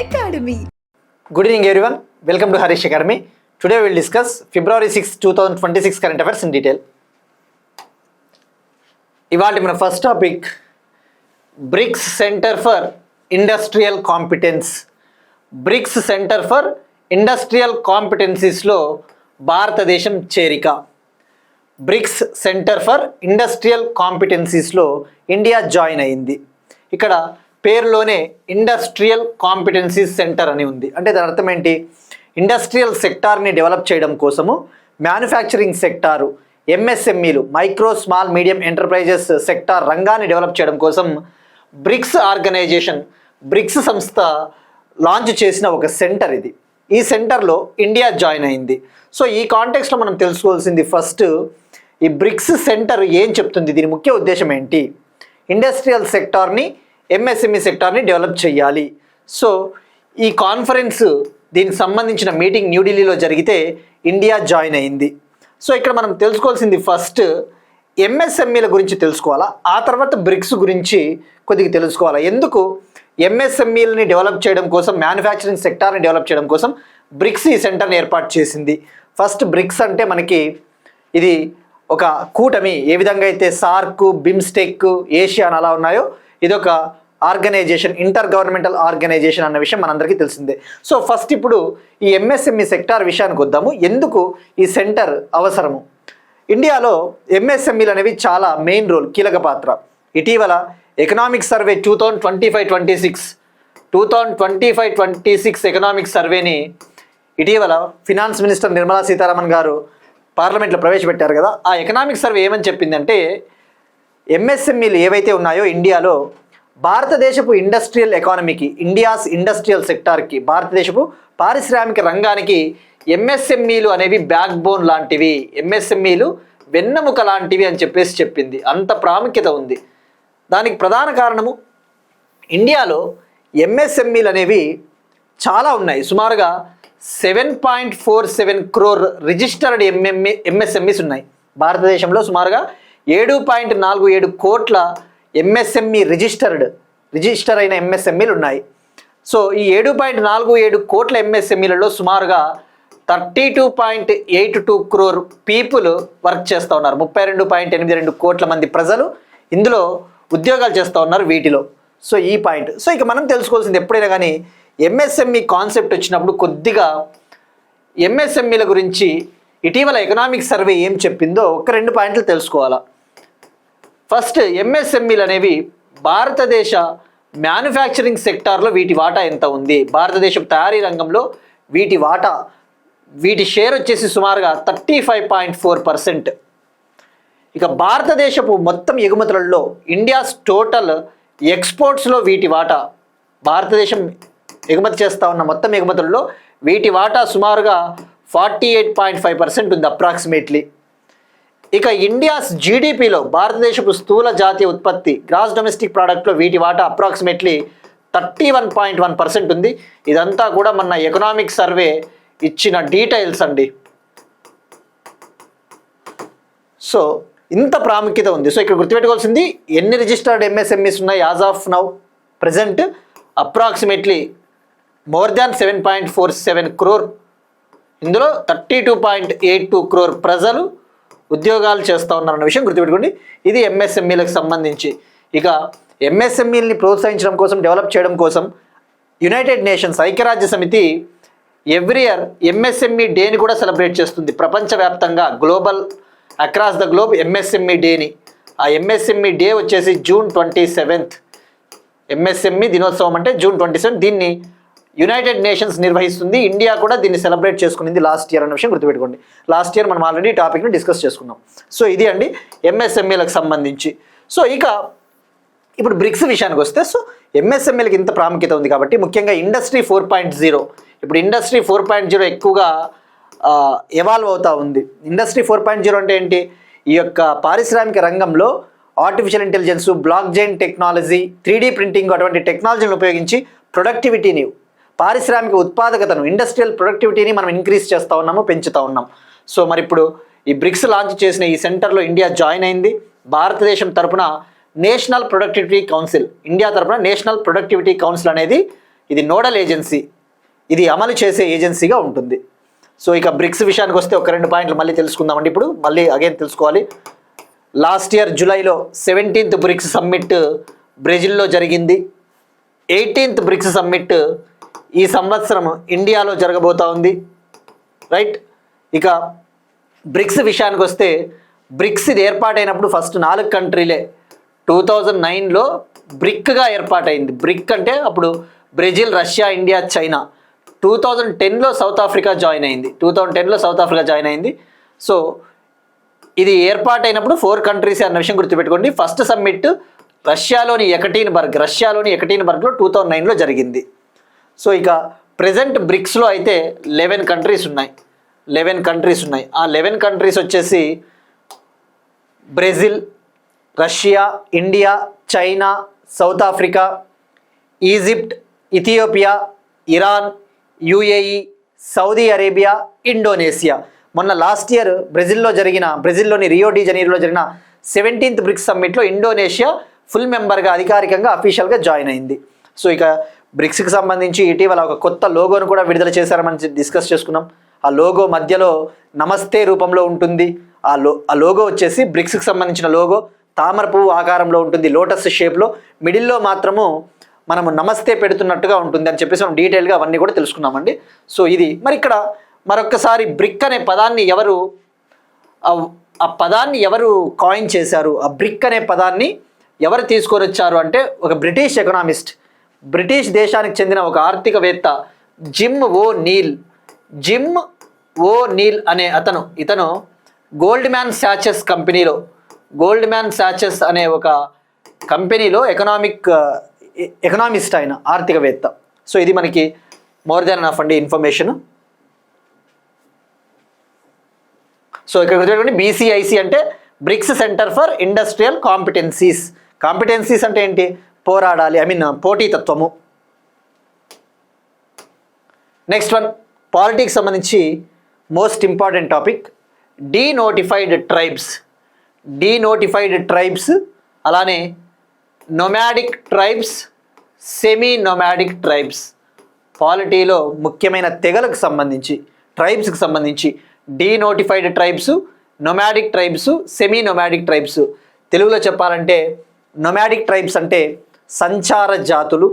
Academy. Good evening everyone. Welcome to Harish Academy. Today we will discuss February 6, 2026 current affairs in detail. ఇవాళ మన first topic BRICS Centre for Industrial Competence. BRICS Centre for Industrial కాంపిటెన్సీస్లో భారతదేశం చేరిక. BRICS Centre for Industrial కాంపిటెన్సీస్లో India join అయింది. ఇక్కడ పేరులోనే industrial competencies centre అని ఉంది. అంటే దాని అర్థం ఏంటి? ఇండస్ట్రియల్ సెక్టార్ని డెవలప్ చేయడం కోసము మ్యానుఫ్యాక్చరింగ్ సెక్టారు, ఎంఎస్ఎంఈలు, micro small medium enterprises sector రంగాన్ని డెవలప్ చేయడం కోసం బ్రిక్స్ ఆర్గనైజేషన్, బ్రిక్స్ సంస్థ లాంచ్ చేసిన ఒక సెంటర్ ఇది. ఈ సెంటర్లో ఇండియా జాయిన్ అయింది. సో ఈ కాంటెక్స్లో మనం తెలుసుకోవాల్సింది ఫస్ట్, ఈ బ్రిక్స్ సెంటర్ ఏం చెప్తుంది, దీని ముఖ్య ఉద్దేశం ఏంటి? ఇండస్ట్రియల్ సెక్టార్ని, ఎంఎస్ఎంఈ సెక్టార్ని డెవలప్ చేయాలి. సో ఈ కాన్ఫరెన్స్, దీనికి సంబంధించిన మీటింగ్ న్యూఢిల్లీలో జరిగితే ఇండియా జాయిన్ అయింది. సో ఇక్కడ మనం తెలుసుకోవాల్సింది ఫస్ట్ ఎంఎస్ఎంఈల గురించి తెలుసుకోవాలా, ఆ తర్వాత బ్రిక్స్ గురించి కొద్దిగా తెలుసుకోవాలా. ఎందుకు ఎంఎస్ఎంఈలని డెవలప్ చేయడం కోసం, మ్యానుఫ్యాక్చరింగ్ సెక్టార్ని డెవలప్ చేయడం కోసం బ్రిక్స్ ఈ సెంటర్ని ఏర్పాటు చేసింది. ఫస్ట్ బ్రిక్స్ అంటే మనకి ఇది ఒక కూటమి. ఏ విధంగా అయితే సార్క్, బిమ్స్టెక్, ఏషియాన్ అలా ఉన్నాయో ఇదొక ఆర్గనైజేషన్, ఇంటర్ గవర్నమెంటల్ ఆర్గనైజేషన్ అన్న విషయం మనందరికీ తెలిసిందే. సో ఫస్ట్ ఇప్పుడు ఈ ఎంఎస్ఎంఈ సెక్టార్ విషయానికి వద్దాము. ఎందుకు ఈ సెంటర్ అవసరము? ఇండియాలో ఎంఎస్ఎంఈలు అనేవి చాలా మెయిన్ రోల్, కీలక పాత్ర. ఇటీవల ఎకనామిక్ సర్వే 2025-26 ఎకనామిక్ సర్వేని ఇటీవల ఫినాన్స్ మినిస్టర్ నిర్మలా సీతారామన్ గారు పార్లమెంట్లో ప్రవేశపెట్టారు కదా. ఆ ఎకనామిక్ సర్వే ఏమని చెప్పిందంటే, ఎంఎస్ఎంఈలు ఏవైతే ఉన్నాయో ఇండియాలో, భారతదేశపు ఇండస్ట్రియల్ ఎకానమీకి, ఇండియాస్ ఇండస్ట్రియల్ సెక్టార్కి, భారతదేశపు పారిశ్రామిక రంగానికి ఎంఎస్ఎంఈలు అనేవి బ్యాక్ బోన్ లాంటివి, ఎంఎస్ఎంఈలు వెన్నెముక లాంటివి అని చెప్పేసి చెప్పింది. అంత ప్రాముఖ్యత ఉంది. దానికి ప్రధాన కారణము ఇండియాలో ఎంఎస్ఎంఈలు అనేవి చాలా ఉన్నాయి. సుమారుగా 7.47 crore రిజిస్టర్డ్ ఎంఎస్ఎంఈస్ ఉన్నాయి. భారతదేశంలో సుమారుగా 7.47 కోట్ల ఎంఎస్ఎంఈ రిజిస్టర్ అయిన ఎంఎస్ఎంఈలు ఉన్నాయి. సో ఈ 7.47 కోట్ల ఎంఎస్ఎంఈలలో సుమారుగా 32.82 crore పీపుల్ వర్క్ చేస్తూ ఉన్నారు. 32.82 కోట్ల మంది ప్రజలు ఇందులో ఉద్యోగాలు చేస్తూ ఉన్నారు వీటిలో. సో ఈ పాయింట్. సో ఇక మనం తెలుసుకోవాల్సింది, ఎప్పుడైనా కానీ ఎంఎస్ఎంఈ కాన్సెప్ట్ వచ్చినప్పుడు కొద్దిగా ఎంఎస్ఎంఈల గురించి ఇటీవల ఎకనామిక్ సర్వే ఏం చెప్పిందో ఒక 2 పాయింట్లు తెలుసుకోవాలా. ఫస్ట్, ఎంఎస్ఎంఈలు అనేవి భారతదేశ మ్యానుఫ్యాక్చరింగ్ సెక్టార్లో వీటి వాటా ఎంత ఉంది, భారతదేశపు తయారీ రంగంలో వీటి షేర్ వచ్చేసి సుమారుగా 35.4%. ఇక భారతదేశపు మొత్తం ఎగుమతులలో, ఇండియాస్ టోటల్ ఎక్స్పోర్ట్స్లో వీటి వాటా, భారతదేశం ఎగుమతి చేస్తూ ఉన్న మొత్తం ఎగుమతుల్లో వీటి వాటా సుమారుగా 48.5% ఉంది అప్రాక్సిమేట్లీ. ఇక ఇండియాస్ జీడిపిలో, భారతదేశపు స్థూల జాతీయ ఉత్పత్తి, గ్రాస్ డొమెస్టిక్ ప్రోడక్ట్లో వీటి వాటా అప్రాక్సిమేట్లీ 31.1% ఉంది. ఇదంతా కూడా మన ఎకనామిక్ సర్వే ఇచ్చిన డీటెయిల్స్ అండి. సో ఇంత ప్రాముఖ్యత ఉంది. సో ఇక్కడ గుర్తుపెట్టుకోవాల్సింది, ఎన్ని రిజిస్టర్డ్ ఎంఎస్ఎంఈస్ ఉన్నాయి as of now present? Approximately more than 7.47 crore. ఇందులో 32.82 crore ప్రజలు ఉద్యోగాలు చేస్తూ ఉన్నారన్న విషయం గుర్తుపెట్టుకోండి. ఇది ఎంఎస్ఎంఈలకు సంబంధించి. ఇక ఎంఎస్ఎంఈలని ప్రోత్సహించడం కోసం, డెవలప్ చేయడం కోసం యునైటెడ్ నేషన్స్, ఐక్యరాజ్య సమితి ఎవ్రీ ఇయర్ ఎంఎస్ఎంఈ డేని కూడా సెలబ్రేట్ చేస్తుంది ప్రపంచవ్యాప్తంగా, global across the globe MSME డేని. ఆ ఎంఎస్ఎంఈ డే వచ్చేసి June 27. ఎంఎస్ఎంఈ దినోత్సవం అంటే June 27. దీన్ని యునైటెడ్ నేషన్స్ నిర్వహిస్తుంది. ఇండియా కూడా దీన్ని సెలబ్రేట్ చేసుకునింది లాస్ట్ ఇయర్ అన్న విషయం గుర్తుపెట్టుకోండి. లాస్ట్ ఇయర్ మనం ఆల్రెడీ ఈ టాపిక్ని డిస్కస్ చేసుకున్నాం. సో ఇది అండి ఎంఎస్ఎంఈలకు సంబంధించి. సో ఇక ఇప్పుడు బ్రిక్స్ విషయానికి వస్తే, సో ఎంఎస్ఎంఈలకు ఇంత ప్రాముఖ్యత ఉంది కాబట్టి ముఖ్యంగా ఇండస్ట్రీ 4.0, ఇప్పుడు ఇండస్ట్రీ 4.0 ఎక్కువగా ఎవాల్వ్ అవుతూ ఉంది. ఇండస్ట్రీ 4.0 అంటే ఏంటి? ఈ యొక్క పారిశ్రామిక రంగంలో artificial intelligence, block chain technology, 3D printing అటువంటి టెక్నాలజీని ఉపయోగించి ప్రొడక్టివిటీని, పారిశ్రామిక ఉత్పాదకతను, ఇండస్ట్రియల్ ప్రొడక్టివిటీని మనం ఇంక్రీజ్ చేస్తూ ఉన్నాము, పెంచుతూ ఉన్నాం. సో మరి ఇప్పుడు ఈ బ్రిక్స్ లాంచ్ చేసిన ఈ సెంటర్లో ఇండియా జాయిన్ అయింది. భారతదేశం తరపున నేషనల్ ప్రొడక్టివిటీ కౌన్సిల్, ఇండియా తరపున నేషనల్ ప్రొడక్టివిటీ కౌన్సిల్ అనేది ఇది నోడల్ ఏజెన్సీ, ఇది అమలు చేసే ఏజెన్సీగా ఉంటుంది. సో ఇక బ్రిక్స్ విషయానికి వస్తే ఒక 2 పాయింట్లు మళ్ళీ తెలుసుకుందామండి. ఇప్పుడు మళ్ళీ అగైన్ తెలుసుకోవాలి. లాస్ట్ ఇయర్ జూలైలో 17th బ్రిక్స్ సమ్మిట్ బ్రెజిల్లో జరిగింది. 18th బ్రిక్స్ సమ్మిట్ ఈ సంవత్సరం ఇండియాలో జరగబోతా ఉంది, రైట్. ఇక బ్రిక్స్ విషయానికి వస్తే బ్రిక్స్ ఇది ఏర్పాటైనప్పుడు ఫస్ట్ 4 కంట్రీలే 2009లో బ్రిక్గా ఏర్పాటైంది. బ్రిక్ అంటే అప్పుడు బ్రెజిల్, రష్యా, ఇండియా, చైనా. 2010లో సౌత్ ఆఫ్రికా జాయిన్ అయింది. సో ఇది ఏర్పాటైనప్పుడు 4 కంట్రీస్ అన్న విషయం గుర్తుపెట్టుకోండి. ఫస్ట్ సమ్మిట్ రష్యాలోని ఎకటీన్బర్గ్లో 2009లో జరిగింది. సో ఇక ప్రెజెంట్ బ్రిక్స్లో అయితే 11 కంట్రీస్ ఉన్నాయి. ఆ 11 కంట్రీస్ వచ్చేసి Brazil, Russia, India, China, south Africa, Egypt, Ethiopia, Iran, UAE, Saudi Arabia, Indonesia. మొన్న లాస్ట్ ఇయర్ బ్రెజిల్లోని రియో డి జనీరోలో జరిగిన 17th బ్రిక్స్ సమ్మిట్లో ఇండోనేషియా ఫుల్ మెంబర్గా అధికారికంగా అఫీషియల్గా జాయిన్ అయింది. సో ఇక బ్రిక్స్కి సంబంధించి ఇటీవల ఒక కొత్త లోగోను కూడా విడుదల చేశారని డిస్కస్ చేసుకున్నాం. ఆ లోగో మధ్యలో నమస్తే రూపంలో ఉంటుంది. ఆ లోగో వచ్చేసి బ్రిక్స్కి సంబంధించిన లోగో తామర పువ్వు ఆకారంలో ఉంటుంది, లోటస్ షేప్లో. మిడిల్లో మాత్రము మనము నమస్తే పెడుతున్నట్టుగా ఉంటుంది అని చెప్పేసి మనం డీటెయిల్గా అవన్నీ కూడా తెలుసుకున్నామండి. సో ఇది మరి ఇక్కడ మరొక్కసారి బ్రిక్ అనే పదాన్ని ఎవరు కాయిన్ చేశారు, ఆ బ్రిక్ అనే పదాన్ని ఎవరు తీసుకొని వచ్చారు అంటే ఒక బ్రిటిష్ ఎకనామిస్ట్, బ్రిటిష్ దేశానికి చెందిన ఒక ఆర్థికవేత్త జిమ్ ఓ నీల్ అనే ఇతను గోల్డ్ మ్యాన్ సాచెస్ అనే ఒక కంపెనీలో ఎకనామిస్ట్ అయిన ఆర్థికవేత్త. సో ఇది మనకి మోర్ దాన్ ఎనఫ్ అండి ఇన్ఫర్మేషన్. సో ఇక్కడ గుర్తుపెట్టుకోండి, BCIC అంటే BRICS Centre for Industrial Competencies అంటే ఏంటి? పోరాడాలి, పోటీతత్వము. నెక్స్ట్ వన్, పాలిటిక్స్ సంబంధించి most important topic, denotified tribes, అలానే nomadic tribes, semi nomadic tribes. పాలిటీలో ముఖ్యమైన తెగలకు సంబంధించి, ట్రైబ్స్కి సంబంధించి denotified tribes, nomadic tribes, semi nomadic tribes. తెలుగులో చెప్పాలంటే నొమాడిక్ ట్రైబ్స్ అంటే సంచార జాతులు,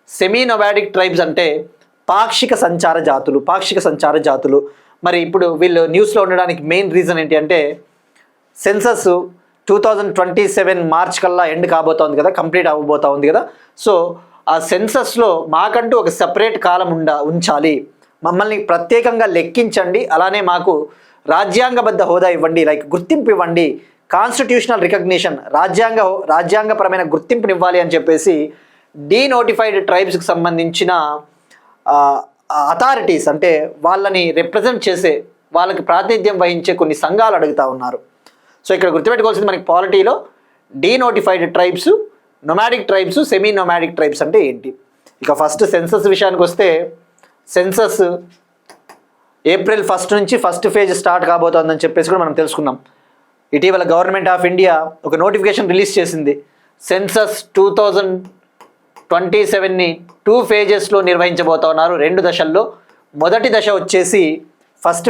సెమీ నొమాడిక్ ట్రైబ్స్ అంటే పాక్షిక సంచార జాతులు. మరి ఇప్పుడు వీళ్ళు న్యూస్లో ఉండడానికి మెయిన్ రీజన్ ఏంటి అంటే సెన్సస్ 2027 మార్చ్ కల్లా ఎండ్ కాబోతోంది కదా, కంప్లీట్ అవ్వబోతా ఉంది కదా. సో ఆ సెన్సస్లో మాకంటూ ఒక సెపరేట్ కాలం ఉంచాలి, మమ్మల్ని ప్రత్యేకంగా లెక్కించండి, అలానే మాకు రాజ్యాంగబద్ధ హోదా ఇవ్వండి, గుర్తింపు ఇవ్వండి, కాన్స్టిట్యూషనల్ రికగ్నిషన్, రాజ్యాంగపరమైన గుర్తింపునివ్వాలి అని చెప్పేసి డీనోటిఫైడ్ ట్రైబ్స్కి సంబంధించిన అథారిటీస్ అంటే వాళ్ళని రిప్రజెంట్ చేసే, వాళ్ళకి ప్రాతినిధ్యం వహించే కొన్ని సంఘాలు అడుగుతూ ఉన్నారు. సో ఇక్కడ గుర్తుపెట్టుకోవాల్సింది మనకి పాలిటీలో denotified tribes, nomadic tribes, semi nomadic tribes అంటే ఏంటి. ఇక ఫస్ట్ సెన్సస్ విషయానికి వస్తే సెన్సస్ April 1 నుంచి ఫస్ట్ ఫేజ్ స్టార్ట్ కాబోతోందని చెప్పేసి కూడా మనం తెలుసుకున్నాం. ఇటీవల గవర్నమెంట్ ఆఫ్ ఇండియా ఒక నోటిఫికేషన్ రిలీజ్ చేసింది. సెన్సస్ 2027ని 2 phases నిర్వహించబోతా ఉన్నారు, 2 దశల్లో. మొదటి దశ వచ్చేసి ఫస్ట్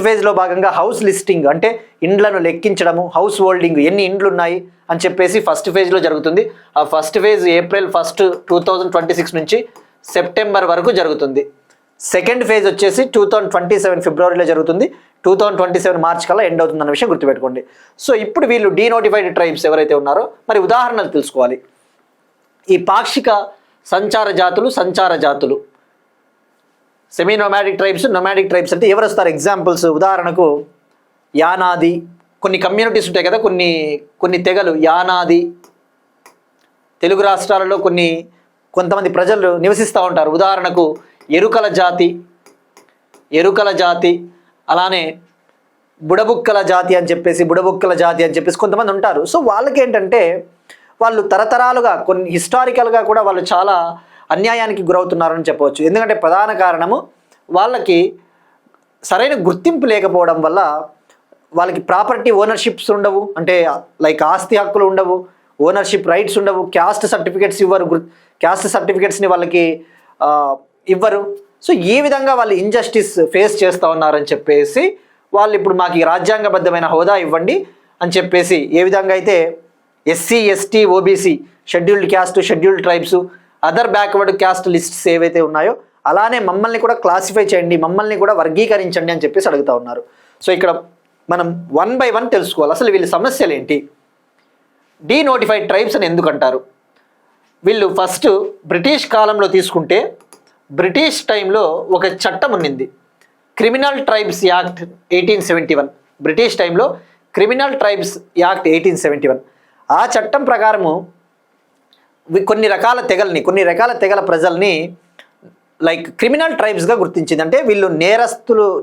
ఫేజ్లో భాగంగా హౌస్ లిస్టింగ్ అంటే ఇండ్లను లెక్కించడము, హౌస్ హోల్డింగ్ ఎన్ని ఇండ్లు ఉన్నాయి అని చెప్పేసి ఫస్ట్ ఫేజ్లో జరుగుతుంది. ఆ ఫస్ట్ ఫేజ్ April 1, 2026 నుంచి సెప్టెంబర్ వరకు జరుగుతుంది. సెకండ్ ఫేజ్ వచ్చేసి 2027 ఫిబ్రవరిలో జరుగుతుంది, 2027 మార్చ్ కల్లా ఎండ్ అవుతుందన్న విషయం గుర్తుపెట్టుకోండి. సో ఇప్పుడు వీళ్ళు డీనోటిఫైడ్ ట్రైబ్స్ ఎవరైతే ఉన్నారో మరి ఉదాహరణలు తెలుసుకోవాలి. ఈ పాక్షిక సంచార జాతులు semi nomadic tribes, nomadic tribes అంటే ఎవరు వస్తారు? ఎగ్జాంపుల్స్ ఉదాహరణకు యానాది, కొన్ని కమ్యూనిటీస్ ఉంటాయి కదా, కొన్ని తెగలు. యానాది తెలుగు రాష్ట్రాలలో కొంతమంది ప్రజలు నివసిస్తూ ఉంటారు. ఉదాహరణకు ఎరుకల జాతి, అలానే బుడబుక్కల జాతి అని చెప్పేసి కొంతమంది ఉంటారు. సో వాళ్ళకి ఏంటంటే వాళ్ళు తరతరాలుగా హిస్టారికల్గా కూడా వాళ్ళు చాలా అన్యాయానికి గురవుతున్నారని చెప్పవచ్చు. ఎందుకంటే ప్రధాన కారణము వాళ్ళకి సరైన గుర్తింపు లేకపోవడం వల్ల వాళ్ళకి ప్రాపర్టీ ఓనర్షిప్స్ ఉండవు, అంటే ఆస్తి హక్కులు ఉండవు, ఓనర్షిప్ రైట్స్ ఉండవు, క్యాస్ట్ సర్టిఫికేట్స్ ఇవ్వరు, క్యాస్ట్ సర్టిఫికేట్స్ని వాళ్ళకి ఇవ్వరు. సో ఈ విధంగా వాళ్ళు ఇంజస్టిస్ ఫేస్ చేస్తూ ఉన్నారని చెప్పేసి వాళ్ళు ఇప్పుడు మాకు ఈ రాజ్యాంగబద్ధమైన హోదా ఇవ్వండి అని చెప్పేసి ఏ విధంగా అయితే SC ST OBC scheduled caste scheduled tribes other backward caste lists ఏవైతే ఉన్నాయో అలానే మమ్మల్ని కూడా క్లాసిఫై చేయండి, మమ్మల్ని కూడా వర్గీకరించండి అని చెప్పేసి అడుగుతూ ఉన్నారు. సో ఇక్కడ మనం 1 by 1 తెలుసుకోవాలి అసలు వీళ్ళ సమస్యలు ఏంటి. డీనోటిఫైడ్ ట్రైబ్స్ అని ఎందుకు అంటారు? వీళ్ళు ఫస్ట్ బ్రిటిష్ కాలంలో తీసుకుంటే బ్రిటిష్ టైంలో ఒక చట్టం ఉన్నింది, క్రిమినల్ ట్రైబ్స్ యాక్ట్ 1871. బ్రిటిష్ టైంలో క్రిమినల్ ట్రైబ్స్ యాక్ట్ 1871. ఆ చట్టం ప్రకారము కొన్ని రకాల తెగల ప్రజల్ని లైక్ క్రిమినల్ ట్రైబ్స్గా గుర్తించింది. అంటే వీళ్ళు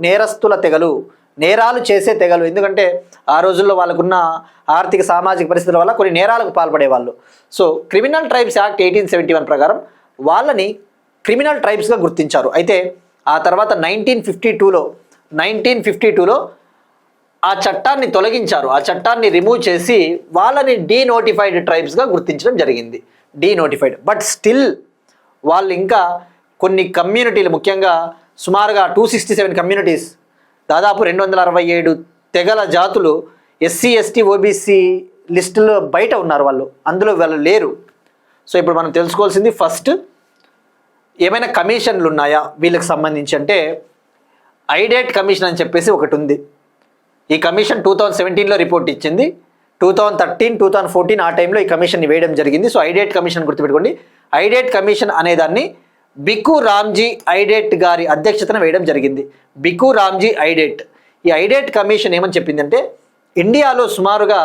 నేరస్తుల తెగలు, నేరాలు చేసే తెగలు. ఎందుకంటే ఆ రోజుల్లో వాళ్ళకున్న ఆర్థిక సామాజిక పరిస్థితుల వల్ల కొన్ని నేరాలకు పాల్పడేవాళ్ళు. సో క్రిమినల్ ట్రైబ్స్ యాక్ట్ 1871 ప్రకారం వాళ్ళని క్రిమినల్ ట్రైబ్స్గా గుర్తించారు. అయితే ఆ తర్వాత 1952లో ఆ చట్టాన్ని తొలగించారు. ఆ చట్టాన్ని రిమూవ్ చేసి వాళ్ళని డీనోటిఫైడ్ ట్రైబ్స్గా గుర్తించడం జరిగింది. డీనోటిఫైడ్. బట్ స్టిల్ వాళ్ళు ఇంకా కొన్ని కమ్యూనిటీలు, ముఖ్యంగా సుమారుగా 267 కమ్యూనిటీస్, దాదాపు 267 తెగల జాతులు ఎస్సీ ఎస్టీ ఓబీసీ లిస్టులో బయట ఉన్నారు. అందులో వాళ్ళు లేరు. సో ఇప్పుడు మనం తెలుసుకోవాల్సింది ఫస్ట్ ఏమైనా కమిషన్లు ఉన్నాయా వీళ్ళకి సంబంధించి అంటే ఐడేట్ కమిషన్ అని చెప్పేసి ఒకటి ఉంది. ఈ కమిషన్ 2017లో రిపోర్ట్ ఇచ్చింది. 2013, 2014 ఆ టైంలో ఈ కమిషన్ని వేయడం జరిగింది. సో ఐడేట్ కమిషన్ గుర్తుపెట్టుకోండి. ఐడేట్ కమిషన్ అనేదాన్ని బికు రామ్జీ ఐడేట్ గారి అధ్యక్షతన వేయడం జరిగింది. బికు రామ్జీ ఐడేట్. ఈ ఐడేట్ కమిషన్ ఏమని చెప్పిందంటే ఇండియాలో సుమారుగా